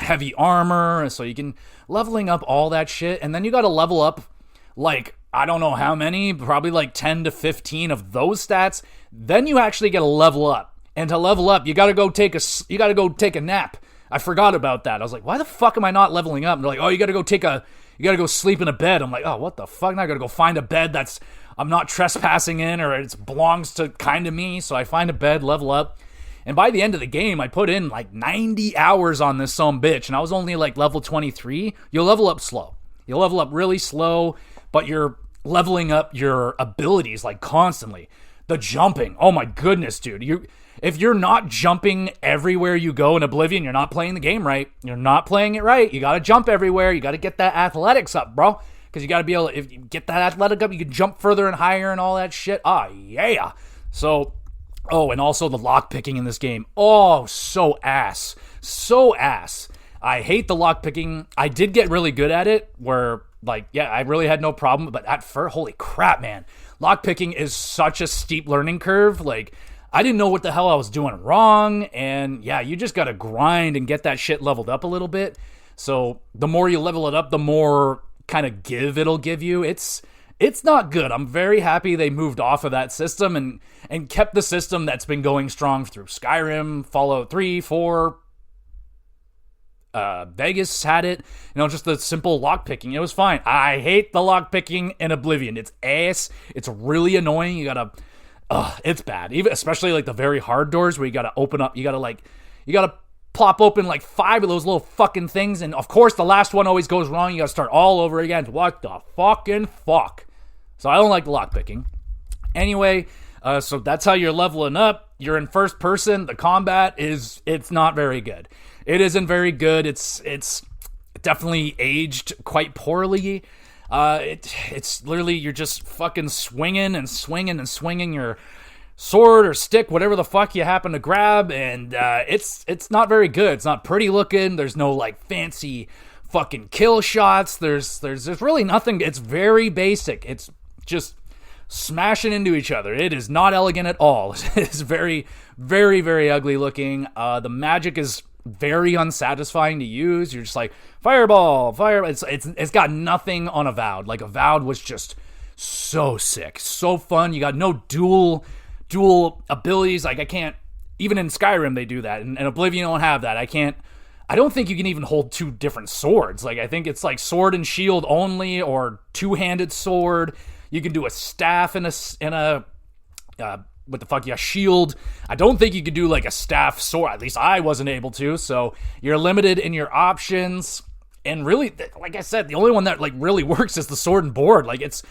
heavy armor, so you can leveling up all that shit, and then you got to level up, like, I don't know how many, probably like 10 to 15 of those stats, then you actually get to level up, and to level up, you got to go take a nap. I forgot about that. I was like, why the fuck am I not leveling up? And they're like, oh, you got to go sleep in a bed. I'm like, oh, what the fuck? Now I got to go find a bed that's I'm not trespassing in, or it belongs to kind of me, so I find a bed, level up. And by the end of the game, I put in like 90 hours on this some bitch, and I was only like level 23. You'll level up slow. You'll level up really slow, but you're leveling up your abilities like constantly. The jumping, oh my goodness, dude. If you're not jumping everywhere you go in Oblivion, you're not playing the game right. You're not playing it right. You got to jump everywhere. You got to get that athletics up, bro. Because you got to be able to, if you get that athletic up, you can jump further and higher and all that shit. Ah, yeah. So, oh, and also the lockpicking in this game. Oh, so ass. So ass. I hate the lockpicking. I did get really good at it where, like, yeah, I really had no problem. But at first, holy crap, man. Lockpicking is such a steep learning curve. Like, I didn't know what the hell I was doing wrong. And, yeah, you just got to grind and get that shit leveled up a little bit. So, the more you level it up, the more kind of give it'll give you. It's not good. I'm very happy they moved off of that system and kept the system that's been going strong through Skyrim, Fallout 3, 4, Vegas had it. You know, just the simple lockpicking. It was fine. I hate the lockpicking in Oblivion. It's ass. It's really annoying. You gotta, it's bad. Even especially like the very hard doors where you gotta open up. You gotta plop open like 5 of those little fucking things, and of course the last one always goes wrong. You gotta start all over again. What the fucking fuck? So I don't like the lockpicking. Anyway, so that's how you're leveling up. You're in first person. The combat it's not very good. It isn't very good. It's definitely aged quite poorly. It's literally you're just fucking swinging and swinging and swinging your sword or stick, whatever the fuck you happen to grab, and it's not very good. It's not pretty looking. There's no like fancy fucking kill shots. There's really nothing. It's very basic. It's just smashing into each other. It is not elegant at all. It's very, very, very ugly looking. The magic is very unsatisfying to use. You're just like fireball, fire. It's got nothing on Avowed. Like Avowed was just so sick, so fun. You got no dual abilities. Like I can't, even in Skyrim they do that, and Oblivion don't have that. I don't think you can even hold 2 different swords. Like I think it's like sword and shield only, or 2-handed sword. You can do a staff and a what the fuck, yeah, shield. I don't think you could do like a staff sword. At least I wasn't able to. So you're limited in your options. And really, like I said, the only one that like really works is the sword and board. Like it's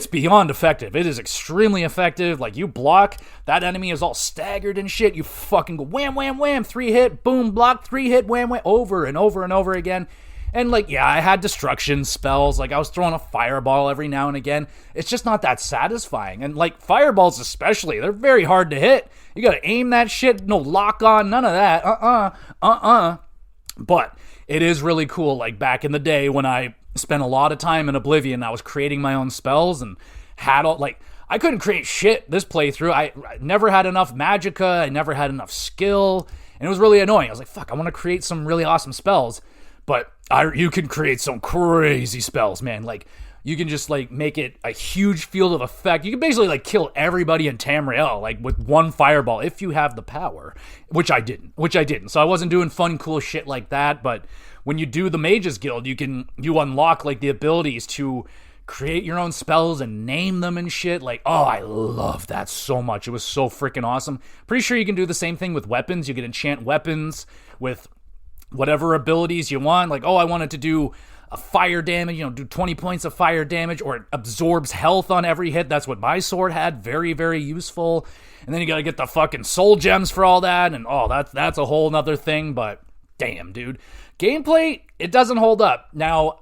beyond effective. It is extremely effective. Like you block, that enemy is all staggered and shit. You fucking go wham, wham, wham, 3 hit, boom, block, 3 hit, wham, wham, over and over and over again. And like, yeah, I had destruction spells. Like I was throwing a fireball every now and again. It's just not that satisfying. And like fireballs especially, they're very hard to hit. You gotta aim that shit, no lock on, none of that. But it is really cool. Like back in the day when I spent a lot of time in Oblivion, I was creating my own spells and had all, like, I couldn't create shit this playthrough. I never had enough magicka. I never had enough skill. And it was really annoying. I was like, fuck, I want to create some really awesome spells. But you can create some crazy spells, man. Like, you can just, like, make it a huge field of effect. You can basically, like, kill everybody in Tamriel, like, with one fireball, if you have the power. Which I didn't. So I wasn't doing fun, cool shit like that. But when you do the Mages Guild, you unlock, like, the abilities to create your own spells and name them and shit. Like, oh, I love that so much. It was so freaking awesome. Pretty sure you can do the same thing with weapons. You can enchant weapons with whatever abilities you want. Like, oh, I wanted to do a fire damage, do 20 points of fire damage, or it absorbs health on every hit. That's what my sword had. Very, very useful. And then you gotta get the fucking soul gems for all that, and oh, that's a whole nother thing. But damn, dude, Gameplay, it doesn't hold up. Now,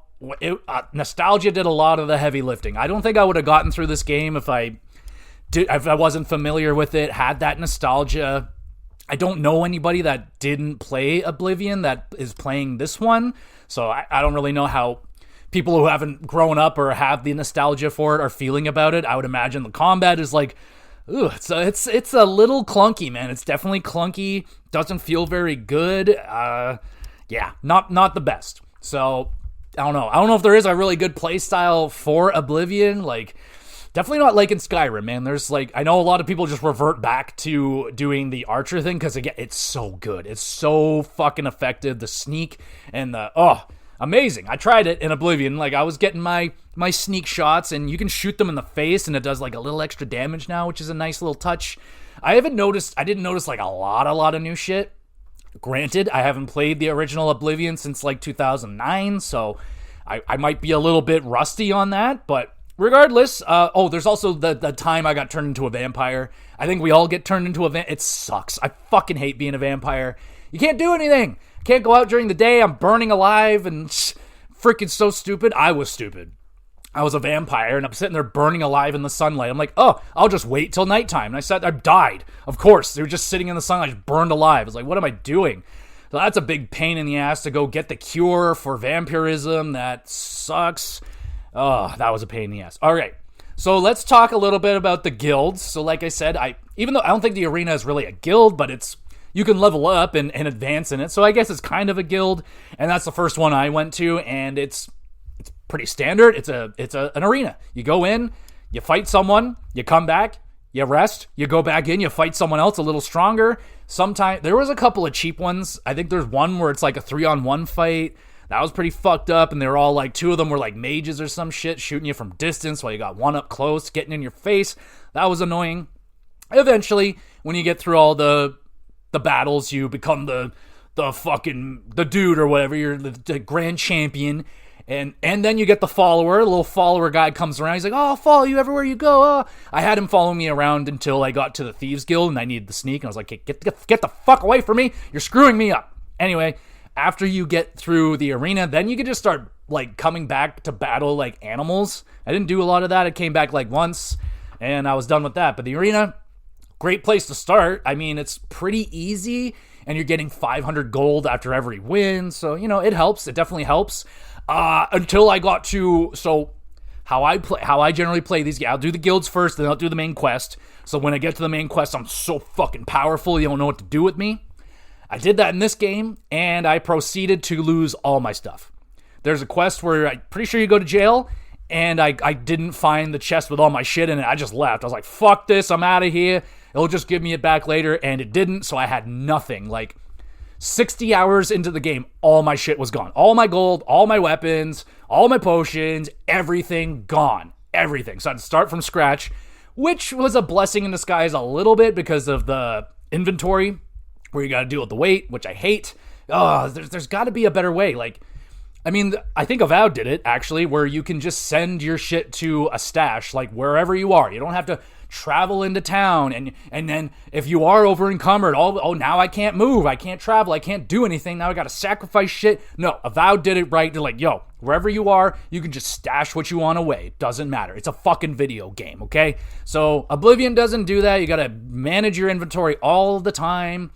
nostalgia did a lot of the heavy lifting. I don't think I would have gotten through this game if I wasn't familiar with it, had that nostalgia. I don't know anybody that didn't play Oblivion that is playing this one, so I don't really know how people who haven't grown up or have the nostalgia for it are feeling about it. I would imagine the combat is like, ooh, it's a little clunky, man. It's definitely clunky. Doesn't feel very good. Yeah, not the best. So I don't know if there is a really good play style for Oblivion. Like, definitely not like in Skyrim, man. There's like, I know a lot of people just revert back to doing the archer thing because, again, it's so good. It's so fucking effective. The sneak and amazing. I tried it in Oblivion. Like, I was getting my sneak shots, and you can shoot them in the face, and it does like a little extra damage now, which is a nice little touch. I didn't notice like a lot of new shit. Granted, I haven't played the original Oblivion since like 2009, so I might be a little bit rusty on that, but regardless, there's also the time I got turned into a vampire. I think we all get turned into a vampire. It sucks. I fucking hate being a vampire. You can't do anything. Can't go out during the day. I'm burning alive and freaking so stupid. I was stupid. I was a vampire, and I'm sitting there burning alive in the sunlight. I'm like, I'll just wait till nighttime. And I died. Of course, they were just sitting in the sunlight, just burned alive. I was like, what am I doing? So that's a big pain in the ass to go get the cure for vampirism. That sucks. Oh, that was a pain in the ass. All right, so let's talk a little bit about the guilds. So like I said, even though I don't think the arena is really a guild, but you can level up and advance in it. So I guess it's kind of a guild, and that's the first one I went to, and it's pretty standard. It's an arena. You go in, you fight someone, you come back, you rest, you go back in, you fight someone else a little stronger. Sometimes there was a couple of cheap ones. I think there's one where it's like a 3-on-1 fight. That was pretty fucked up, and they were all like, 2 of them were like mages or some shit, shooting you from distance while you got one up close, getting in your face. That was annoying. Eventually, when you get through all the battles, you become the dude or whatever. You're the grand champion. And then you get the follower. The little follower guy comes around. He's like, I'll follow you everywhere you go. I had him follow me around until I got to the Thieves Guild, and I needed the sneak. And I was like, hey, get the fuck away from me. You're screwing me up. Anyway, after you get through the arena, then you can just start like coming back to battle like animals. I didn't do a lot of that. I came back like once, and I was done with that. But the arena, great place to start. I mean, it's pretty easy, and you're getting 500 gold after every win. So, it helps. It definitely helps. Until I got to, so how I generally play these, I'll do the guilds first, then I'll do the main quest. So when I get to the main quest, I'm so fucking powerful, you don't know what to do with me. I did that in this game, and I proceeded to lose all my stuff. There's a quest where I'm pretty sure you go to jail, and I didn't find the chest with all my shit in it. I just left. I was like, fuck this, I'm out of here. It'll just give me it back later, and it didn't, so I had nothing. Like, 60 hours into the game, all my shit was gone. All my gold, all my weapons, all my potions, everything gone. Everything. So I had to start from scratch, which was a blessing in disguise a little bit because of the inventory, where you got to deal with the weight, which I hate. There's got to be a better way. Like, I mean, I think Avowed did it, actually, where you can just send your shit to a stash, like, wherever you are. You don't have to travel into town, and then if you are over encumbered, now I can't move, I can't travel, I can't do anything, now I gotta sacrifice shit. No, Avowed did it right. They're like, yo, wherever you are, you can just stash what you want away. It doesn't matter. It's a fucking video game, okay? So Oblivion doesn't do that. You gotta manage your inventory all the time.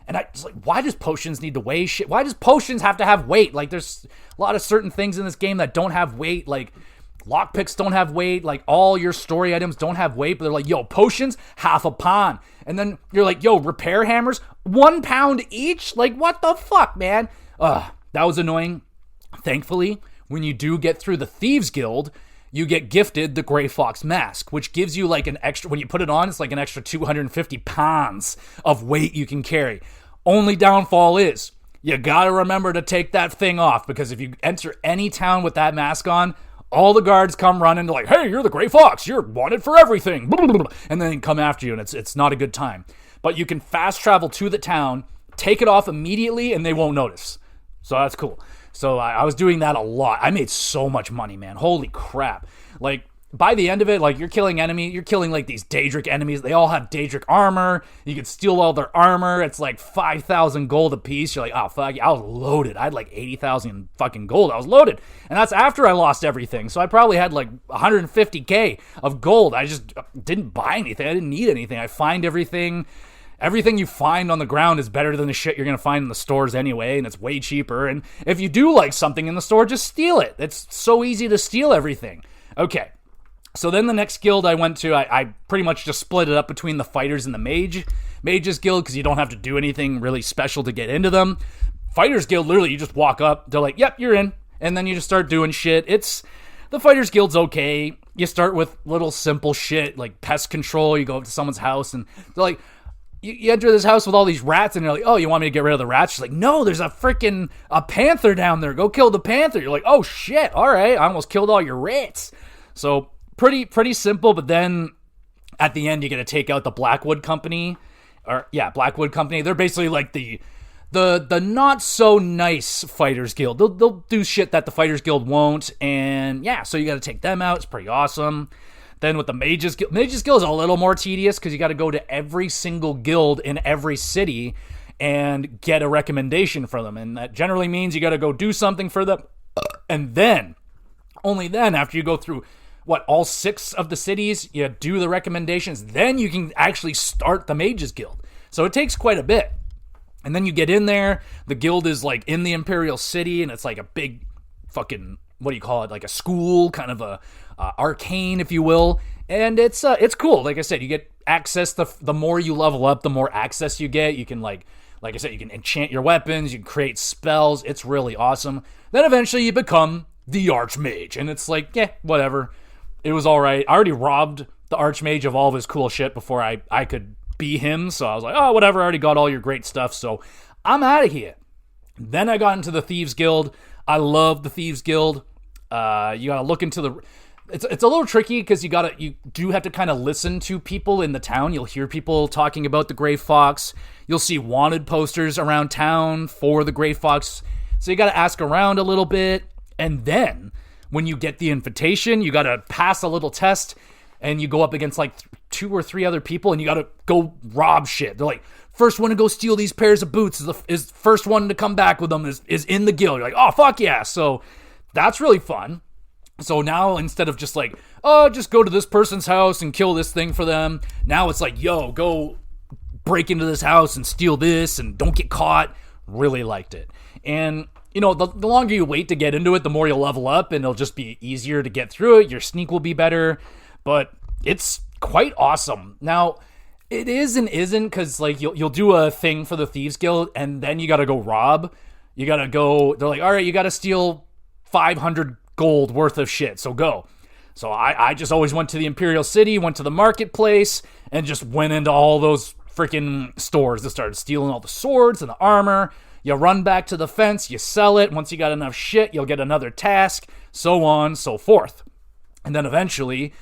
And I was like, why does potions need to weigh shit? Why does potions have to have weight? Like, there's a lot of certain things in this game that don't have weight. Like, lockpicks don't have weight. Like, all your story items don't have weight. But they're like, yo, potions, half a pound. And then you're like, yo, repair hammers, 1 pound each? Like, what the fuck, man? That was annoying. Thankfully, when you do get through the Thieves Guild, you get gifted the Gray Fox Mask, which gives you like an extra, when you put it on, it's like an extra 250 pounds of weight you can carry. Only downfall is, you gotta remember to take that thing off, because if you enter any town with that mask on, all the guards come running to like, hey, you're the Gray Fox, you're wanted for everything, and then come after you, and it's not a good time. But you can fast travel to the town, take it off immediately, and they won't notice. So that's cool. So I was doing that a lot. I made so much money, man. Holy crap. Like, by the end of it, like, you're killing like these Daedric enemies. They all have Daedric armor. You can steal all their armor. It's like 5,000 gold a piece. You're like, oh, fuck, I was loaded. I had like 80,000 fucking gold. I was loaded. And that's after I lost everything. So I probably had like 150K of gold. I just didn't buy anything. I didn't need anything. I find everything. Everything you find on the ground is better than the shit you're going to find in the stores anyway, and it's way cheaper. And if you do like something in the store, just steal it. It's so easy to steal everything. Okay. So then the next guild I went to, I pretty much just split it up between the fighters and the mages guild, because you don't have to do anything really special to get into them. Fighters guild, literally, you just walk up, they're like, yep, you're in, and then you just start doing shit. The fighters guild's okay. You start with little simple shit, like pest control. You go up to someone's house, and they're like, you enter this house with all these rats, and you're like, oh, you want me to get rid of the rats? She's like, no, there's a panther down there. Go kill the panther. You're like, oh, shit, all right, I almost killed all your rats. So pretty simple, but then at the end you get to take out the Blackwood Company. Blackwood Company. They're basically like the not so nice Fighters Guild. They'll do shit that the Fighters Guild won't, and yeah, so you got to take them out. It's pretty awesome. Then with the Mages Guild is a little more tedious because you got to go to every single guild in every city and get a recommendation for them, and that generally means you got to go do something for them, and then only then, after you go through all 6 of the cities, you do the recommendations, then you can actually start the Mages Guild. So it takes quite a bit. And then you get in there, the guild is like in the Imperial City, and it's like a big fucking, what do you call it, like a school, kind of a arcane, if you will. And it's cool. Like I said, you get access, the more you level up, the more access you get. You can like I said, you can enchant your weapons, you can create spells. It's really awesome. Then eventually you become the Archmage, and it's like, yeah, whatever. It was all right. I already robbed the Archmage of all of his cool shit before I could be him, so I was like, oh, whatever, I already got all your great stuff, so I'm out of here. Then I got into the Thieves Guild. I love the Thieves Guild. You gotta look into it's a little tricky because you do have to kind of listen to people in the town. You'll hear people talking about the Gray Fox. You'll see wanted posters around town for the Gray Fox, so you gotta ask around a little bit, and then when you get the invitation, you got to pass a little test, and you go up against like 2 or 3 other people, and you got to go rob shit. They're like, first one to go steal these pairs of boots is first one to come back with them is in the guild. You're like, oh, fuck yeah. So that's really fun. So now instead of just like, oh, just go to this person's house and kill this thing for them, now it's like, yo, go break into this house and steal this and don't get caught. Really liked it. And you know, the longer you wait to get into it, the more you'll level up, and it'll just be easier to get through it. Your sneak will be better, but it's quite awesome. Now, it is and isn't, because like you'll do a thing for the Thieves Guild, and then you got to go rob. You got to go. They're like, all right, you got to steal 500 gold worth of shit. So go. So I just always went to the Imperial City, went to the marketplace, and just went into all those freaking stores that started stealing all the swords and the armor. You run back to the fence, you sell it. Once you got enough shit, you'll get another task, so on, so forth. And then eventually,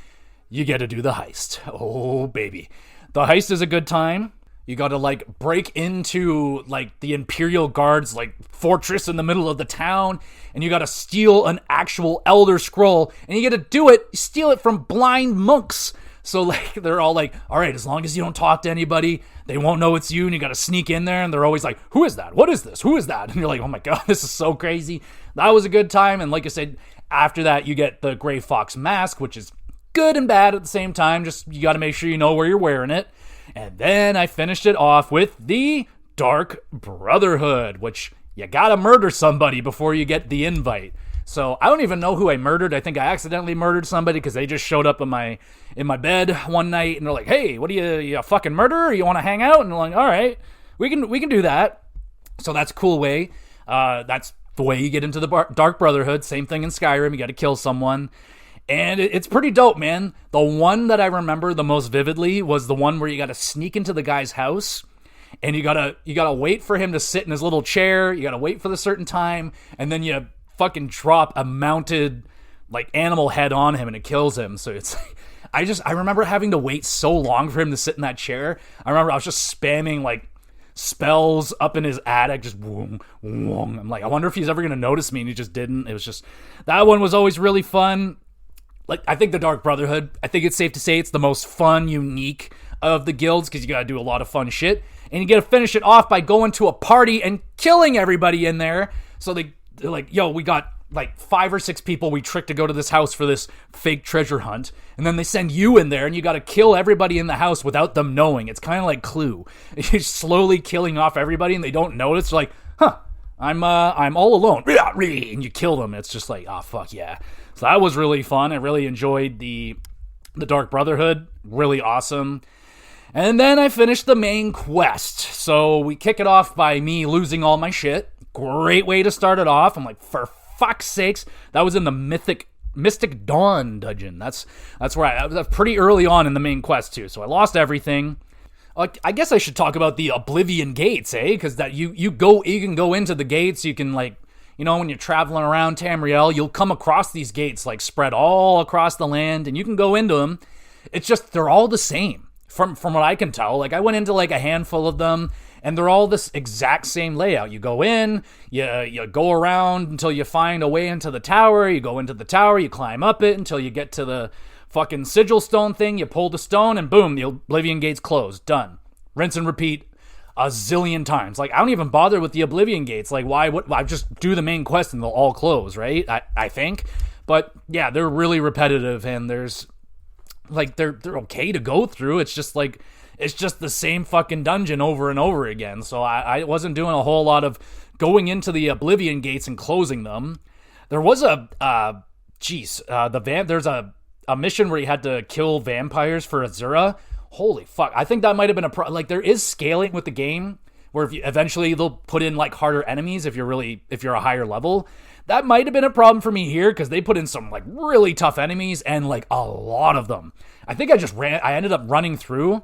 you get to do the heist. Oh, baby. The heist is a good time. You got to, like, break into, like, the Imperial Guard's, like, fortress in the middle of the town, and you got to steal an actual Elder Scroll, and you got to do it, you steal it from blind monks. So, like, they're all like, all right, as long as you don't talk to anybody, they won't know it's you, and you got to sneak in there, and they're always like, who is that? What is this? Who is that? And you're like, oh my God, this is so crazy. That was a good time, and like I said, after that, you get the Gray Fox mask, which is good and bad at the same time. Just, you got to make sure you know where you're wearing it. And then I finished it off with the Dark Brotherhood, which you got to murder somebody before you get the invite. So I don't even know who I murdered. I think I accidentally murdered somebody because they just showed up in my bed one night and they're like, "Hey, what are you a fucking murderer? You want to hang out?" And I'm like, "All right, we can do that." So that's a cool way. That's the way you get into the Dark Brotherhood. Same thing in Skyrim. You got to kill someone, and it's pretty dope, man. The one that I remember the most vividly was the one where you got to sneak into the guy's house. And you gotta wait for him to sit in his little chair. You gotta wait for the certain time, and then you fucking drop a mounted like animal head on him, and it kills him. So it's I remember having to wait so long for him to sit in that chair. I remember I was just spamming like spells up in his attic, just whoom, whoom. I'm like, I wonder if he's ever gonna notice me, and he just didn't. It was just, that one was always really fun. like, I think the Dark Brotherhood, I think it's safe to say it's the most fun, unique of the guilds, because you gotta do a lot of fun shit. And you gotta finish it off by going to a party and killing everybody in there. So they're like, yo, we got like 5 or 6 people we tricked to go to this house for this fake treasure hunt. And then they send you in there and you gotta kill everybody in the house without them knowing. It's kind of like Clue. You're slowly killing off everybody and they don't notice. They're like, huh, I'm all alone. And you kill them. It's just like, oh, fuck yeah. So that was really fun. I really enjoyed the Dark Brotherhood. Really awesome. And then I finished the main quest. So we kick it off by me losing all my shit. Great way to start it off. I'm like, for fuck's sakes. That was in the Mystic Dawn dungeon. That's where I was pretty early on in the main quest too. So I lost everything. I guess I should talk about the Oblivion gates, because that you can go into the gates. You can, like, you know, when you're traveling around Tamriel, you'll come across these gates like spread all across the land, and you can go into them. It's just they're all the same from what I can tell. Like, I went into like a handful of them, and they're all this exact same layout. You go in, you go around until you find a way into the tower. You go into the tower, you climb up it until you get to the fucking sigil stone thing. You pull the stone, and boom, the Oblivion gates closed. Done. Rinse and repeat a zillion times. Like, I don't even bother with the Oblivion gates. Like, why would I just do the main quest and they'll all close, right? I think. But yeah, they're really repetitive, and there's like they're okay to go through. It's just like it's just the same fucking dungeon over and over again. So I wasn't doing a whole lot of going into the Oblivion gates and closing them. There was there's a mission where you had to kill vampires for Azura. Holy fuck. I think that might have been like, there is scaling with the game where eventually they'll put in like harder enemies if you're a higher level. That might have been a problem for me here, because they put in some like really tough enemies, and like a lot of them. I think I ended up running through.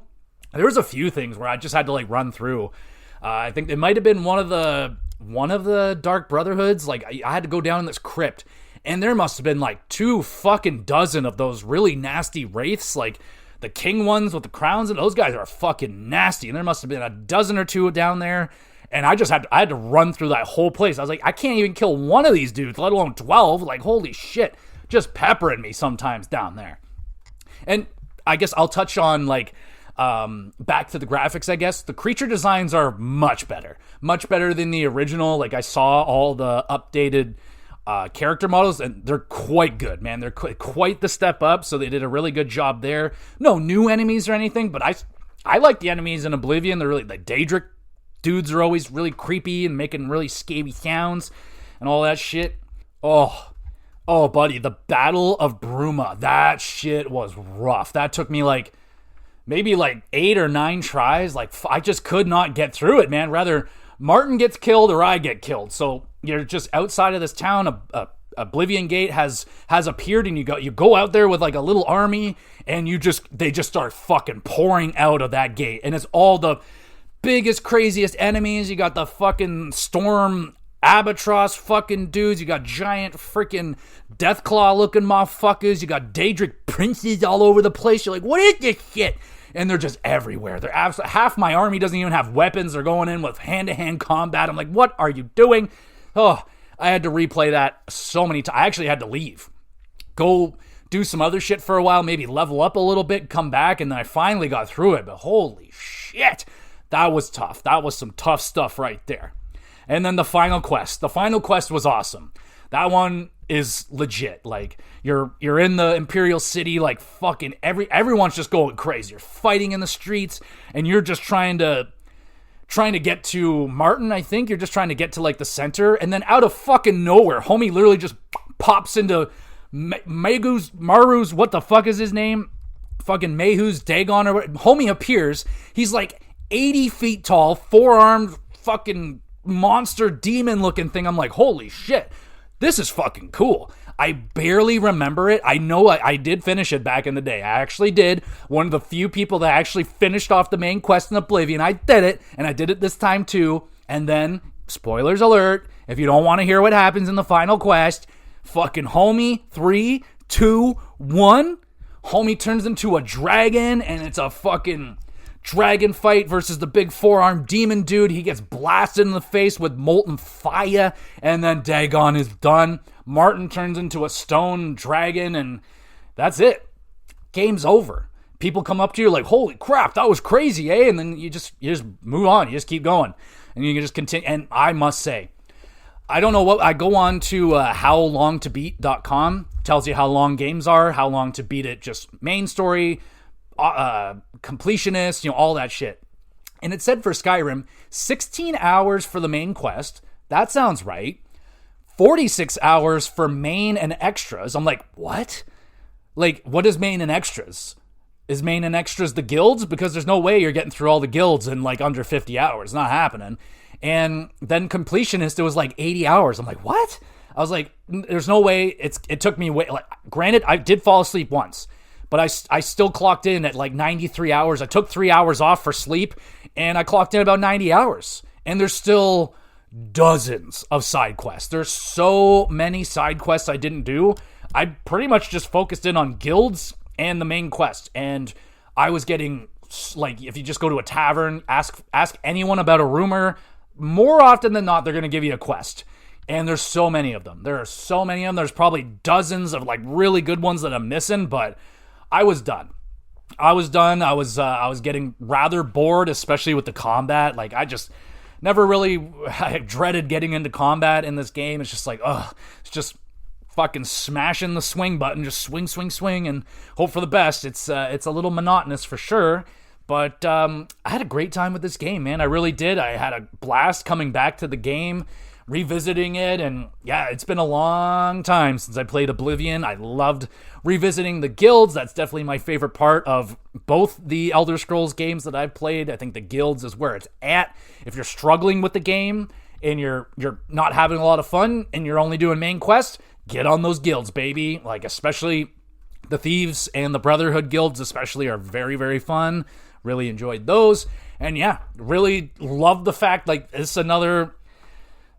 There was a few things where I just had to like run through. I think it might have been one of the Dark Brotherhoods. Like, I had to go down in this crypt, and there must have been like 2 fucking dozen of those really nasty wraiths, like the king ones with the crowns, and those guys are fucking nasty. And there must have been a dozen or 2 down there. And I had to run through that whole place. I was like, I can't even kill one of these dudes, let alone 12. Like, holy shit, just peppering me sometimes down there. And I guess I'll touch on like back to the graphics. I guess the creature designs are much better than the original. Like, I saw all the updated character models, and they're quite good, man. They're quite the step up, so they did a really good job there. No new enemies or anything, but I like the enemies in Oblivion. They're really, like, Daedric dudes are always really creepy and making really scaly sounds and all that shit. Oh, buddy, the Battle of Bruma, that shit was rough. That took me like maybe like 8 or 9 tries. Like, I just could not get through it, man. Rather Martin gets killed or I get killed. So you're just outside of this town. Oblivion Gate has appeared, and you go out there with like a little army, and they just start fucking pouring out of that gate, and it's all the biggest, craziest enemies. You got the fucking Storm Albatross fucking dudes. You got giant freaking Deathclaw looking motherfuckers. You got Daedric princes all over the place. You're like, what is this shit? And they're just everywhere. They're half my army doesn't even have weapons. They're going in with hand-to-hand combat. I'm like, what are you doing? Oh, I had to replay that so many times. I actually had to leave. Go do some other shit for a while, maybe level up a little bit, come back, and then I finally got through it. But holy shit, that was tough. That was some tough stuff right there. And then the final quest. The final quest was awesome. That one is legit. Like, you're in the Imperial City, like fucking everyone's just going crazy. You're fighting in the streets, and you're just trying to get to Martin, I think. You're just trying to get to like the center, and then out of fucking nowhere, homie literally just pops into Maru's, what the fuck is his name? Fucking Mehu's Dagon or what? Homie appears. He's like 80 feet tall, 4-armed fucking monster demon looking thing. I'm like, holy shit, this is fucking cool. I barely remember it. I know I did finish it back in the day. I actually did. One of the few people that actually finished off the main quest in Oblivion. I did it, and I did it this time too. And then, spoilers alert, if you don't want to hear what happens in the final quest, fucking homie, 3, 2, 1, homie turns into a dragon, and it's a fucking dragon fight versus the big 4-armed demon dude. He gets blasted in the face with molten fire, and then Dagon is done. Martin turns into a stone dragon, and that's it. Game's over. People come up to you like, holy crap, that was crazy, eh? And then you just move on. You just keep going. And you can just continue. And I must say, I don't know what, I go on to howlongtobeat.com, tells you how long games are, how long to beat it, just main story, completionist, all that shit. And it said for Skyrim, 16 hours for the main quest. That sounds right. 46 hours for main and extras. I'm like, what? Like, what is main and extras? Is main and extras the guilds? Because there's no way you're getting through all the guilds in like under 50 hours. Not happening. And then completionist, it was like 80 hours. I'm like, what? I was like, there's no way. It took me way. Like, granted, I did fall asleep once, but I still clocked in at like 93 hours. I took 3 hours off for sleep, and I clocked in about 90 hours. And there's still dozens of side quests. There's so many side quests I didn't do. I pretty much just focused in on guilds and the main quest. And I was getting, like, if you just go to a tavern, ask anyone about a rumor, more often than not, they're going to give you a quest. And there's so many of them. There are so many of them. There's probably dozens of like really good ones that I'm missing, but I was done. I was getting rather bored, especially with the combat. Like, I just never really, I dreaded getting into combat in this game. It's just like, it's just fucking smashing the swing button, just swing, swing, swing, and hope for the best. It's a little monotonous for sure, but I had a great time with this game, man. I really did. I had a blast coming back to the game, revisiting it, and yeah, it's been a long time since I played Oblivion. I loved revisiting the guilds. That's definitely my favorite part of both the Elder Scrolls games that I've played. I think the guilds is where it's at. If you're struggling with the game and you're not having a lot of fun and you're only doing main quest, get on those guilds, baby. Like, especially the Thieves and the Brotherhood guilds especially are very, very fun. Really enjoyed those. And yeah, really love the fact, like, it's another,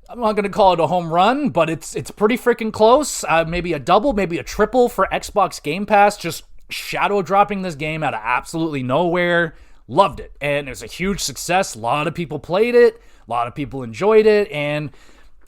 I'm not going to call it a home run, but it's pretty freaking close. Maybe a double, maybe a triple for Xbox Game Pass. Just shadow dropping this game out of absolutely nowhere. Loved it. And it was a huge success. A lot of people played it. A lot of people enjoyed it. And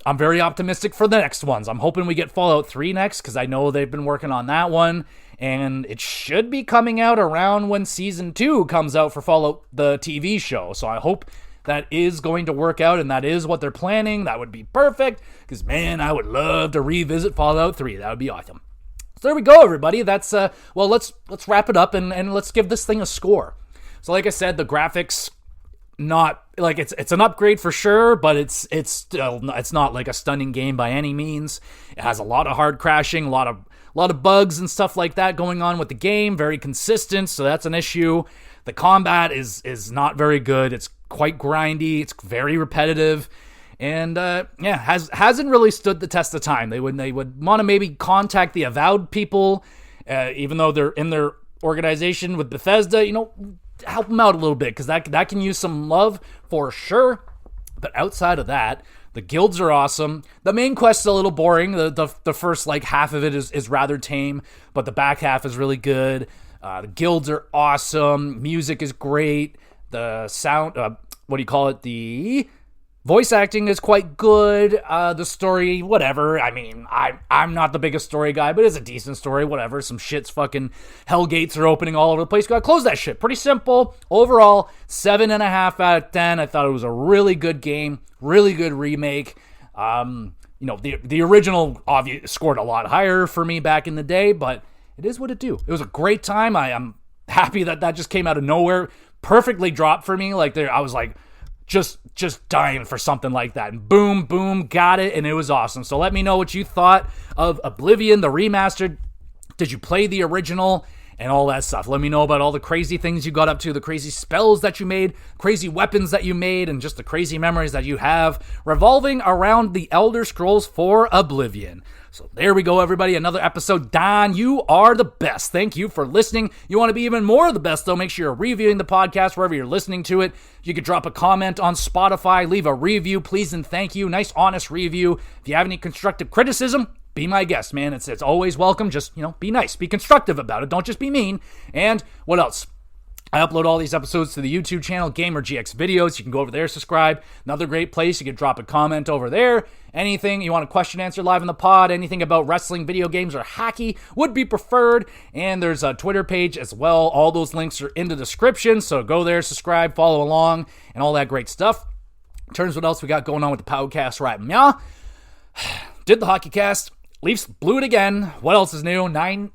I'm very optimistic for the next ones. I'm hoping we get Fallout 3 next, because I know they've been working on that one. And it should be coming out around when Season 2 comes out for Fallout, the TV show. So I hope that is going to work out, and that is what they're planning. That would be perfect, because, man, I would love to revisit Fallout 3. That would be awesome. So there we go, everybody. That's, well, let's wrap it up, and let's give this thing a score. So like I said, the graphics, not like it's an upgrade for sure, but it's still, it's not like a stunning game by any means. It has a lot of hard crashing, a lot of bugs and stuff like that going on with the game. Very consistent, so that's an issue. The combat is not very good. It's quite grindy. It's very repetitive, and hasn't really stood the test of time. They would want to maybe contact the Avowed people, even though they're in their organization with Bethesda. Help them out a little bit, because that can use some love for sure. But outside of that, the guilds are awesome. The main quest is a little boring. The first like half of it is rather tame, but the back half is really good. The guilds are awesome. Music is great. The sound, the voice acting is quite good. The story, whatever. I mean, I'm not the biggest story guy, but it's a decent story, whatever. Some shit's fucking hell gates are opening all over the place. Gotta close that shit. Pretty simple. Overall, 7.5 out of 10. I thought it was a really good game. Really good remake. The original obviously scored a lot higher for me back in the day, but it is what it do. It was a great time. I am happy that just came out of nowhere. Perfectly dropped for me. Like, I was like, just dying for something like that, and boom, got it, and it was awesome. So let me know what you thought of Oblivion, the remastered. Did you play the original and all that stuff? Let me know about all the crazy things you got up to, the crazy spells that you made, crazy weapons that you made, and just the crazy memories that you have revolving around the Elder Scrolls 4 Oblivion. So there we go, everybody. Another episode done. You are the best. Thank you for listening. You want to be even more of the best, though, make sure you're reviewing the podcast wherever you're listening to it. You could drop a comment on Spotify, leave a review, please and thank you. Nice, honest review. If you have any constructive criticism, be my guest, man. It's always welcome. Just, be nice. Be constructive about it. Don't just be mean. And what else? I upload all these episodes to the YouTube channel, Gamer GX Videos. You can go over there, subscribe. Another great place. You can drop a comment over there. Anything you want a question answered live in the pod, anything about wrestling, video games, or hockey would be preferred. And there's a Twitter page as well. All those links are in the description. So go there, subscribe, follow along, and all that great stuff. In terms of what else we got going on with the podcast right now. Did the hockey cast. Leafs blew it again. What else is new? 9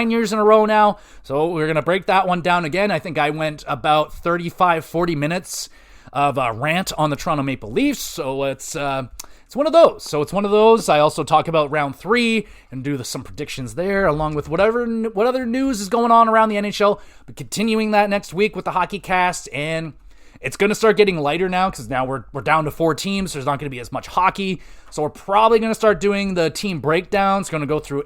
years in a row now. So we're going to break that one down again. I think I went about 35, 40 minutes of a rant on the Toronto Maple Leafs. So it's one of those. I also talk about round 3 and do some predictions there, along with what other news is going on around the NHL. But continuing that next week with the hockey cast, and it's going to start getting lighter now because now we're down to 4 teams. There's not going to be as much hockey. So we're probably going to start doing the team breakdowns. Going to go through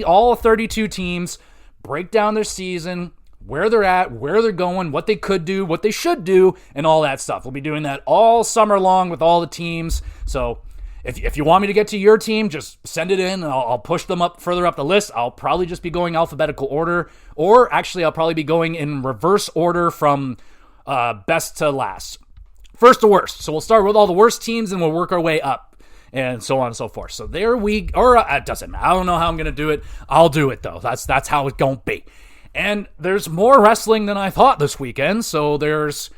all 32 teams, break down their season, where they're at, where they're going, what they could do, what they should do, and all that stuff. We'll be doing that all summer long with all the teams. So if you want me to get to your team, just send it in and I'll push them up further up the list. I'll probably just be going alphabetical order, or actually I'll probably be going in reverse order from best to last. First to worst. So we'll start with all the worst teams and we'll work our way up and so on and so forth. So it doesn't matter. I don't know how I'm going to do it. I'll do it though. That's how it's going to be. And there's more wrestling than I thought this weekend. So there's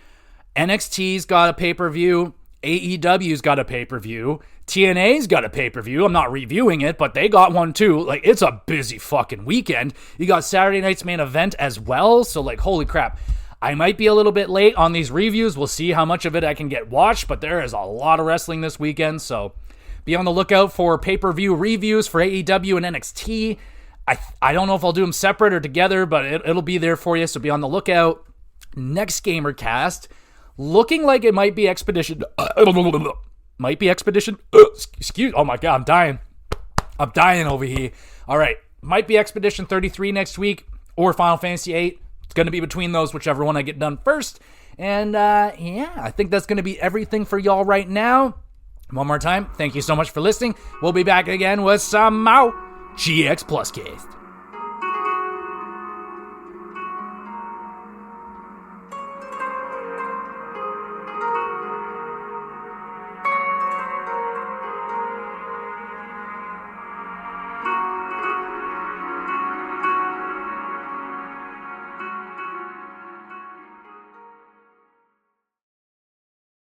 NXT's got a pay-per-view. AEW's got a pay-per-view. TNA's got a pay-per-view. I'm not reviewing it, but they got one too. Like, it's a busy fucking weekend. You got Saturday night's main event as well. So like, holy crap. I might be a little bit late on these reviews. We'll see how much of it I can get watched, but there is a lot of wrestling this weekend, so be on the lookout for pay-per-view reviews for AEW and NXT. I don't know if I'll do them separate or together, but it'll be there for you, so be on the lookout. Next GamerCast, looking like it might be Expedition. Excuse. Oh my God, I'm dying. I'm dying over here. All right, might be Expedition 33 next week or Final Fantasy 8. It's going to be between those, whichever one I get done first. And I think that's going to be everything for y'all right now. One more time, thank you so much for listening. We'll be back again with some more GX Plus Cast.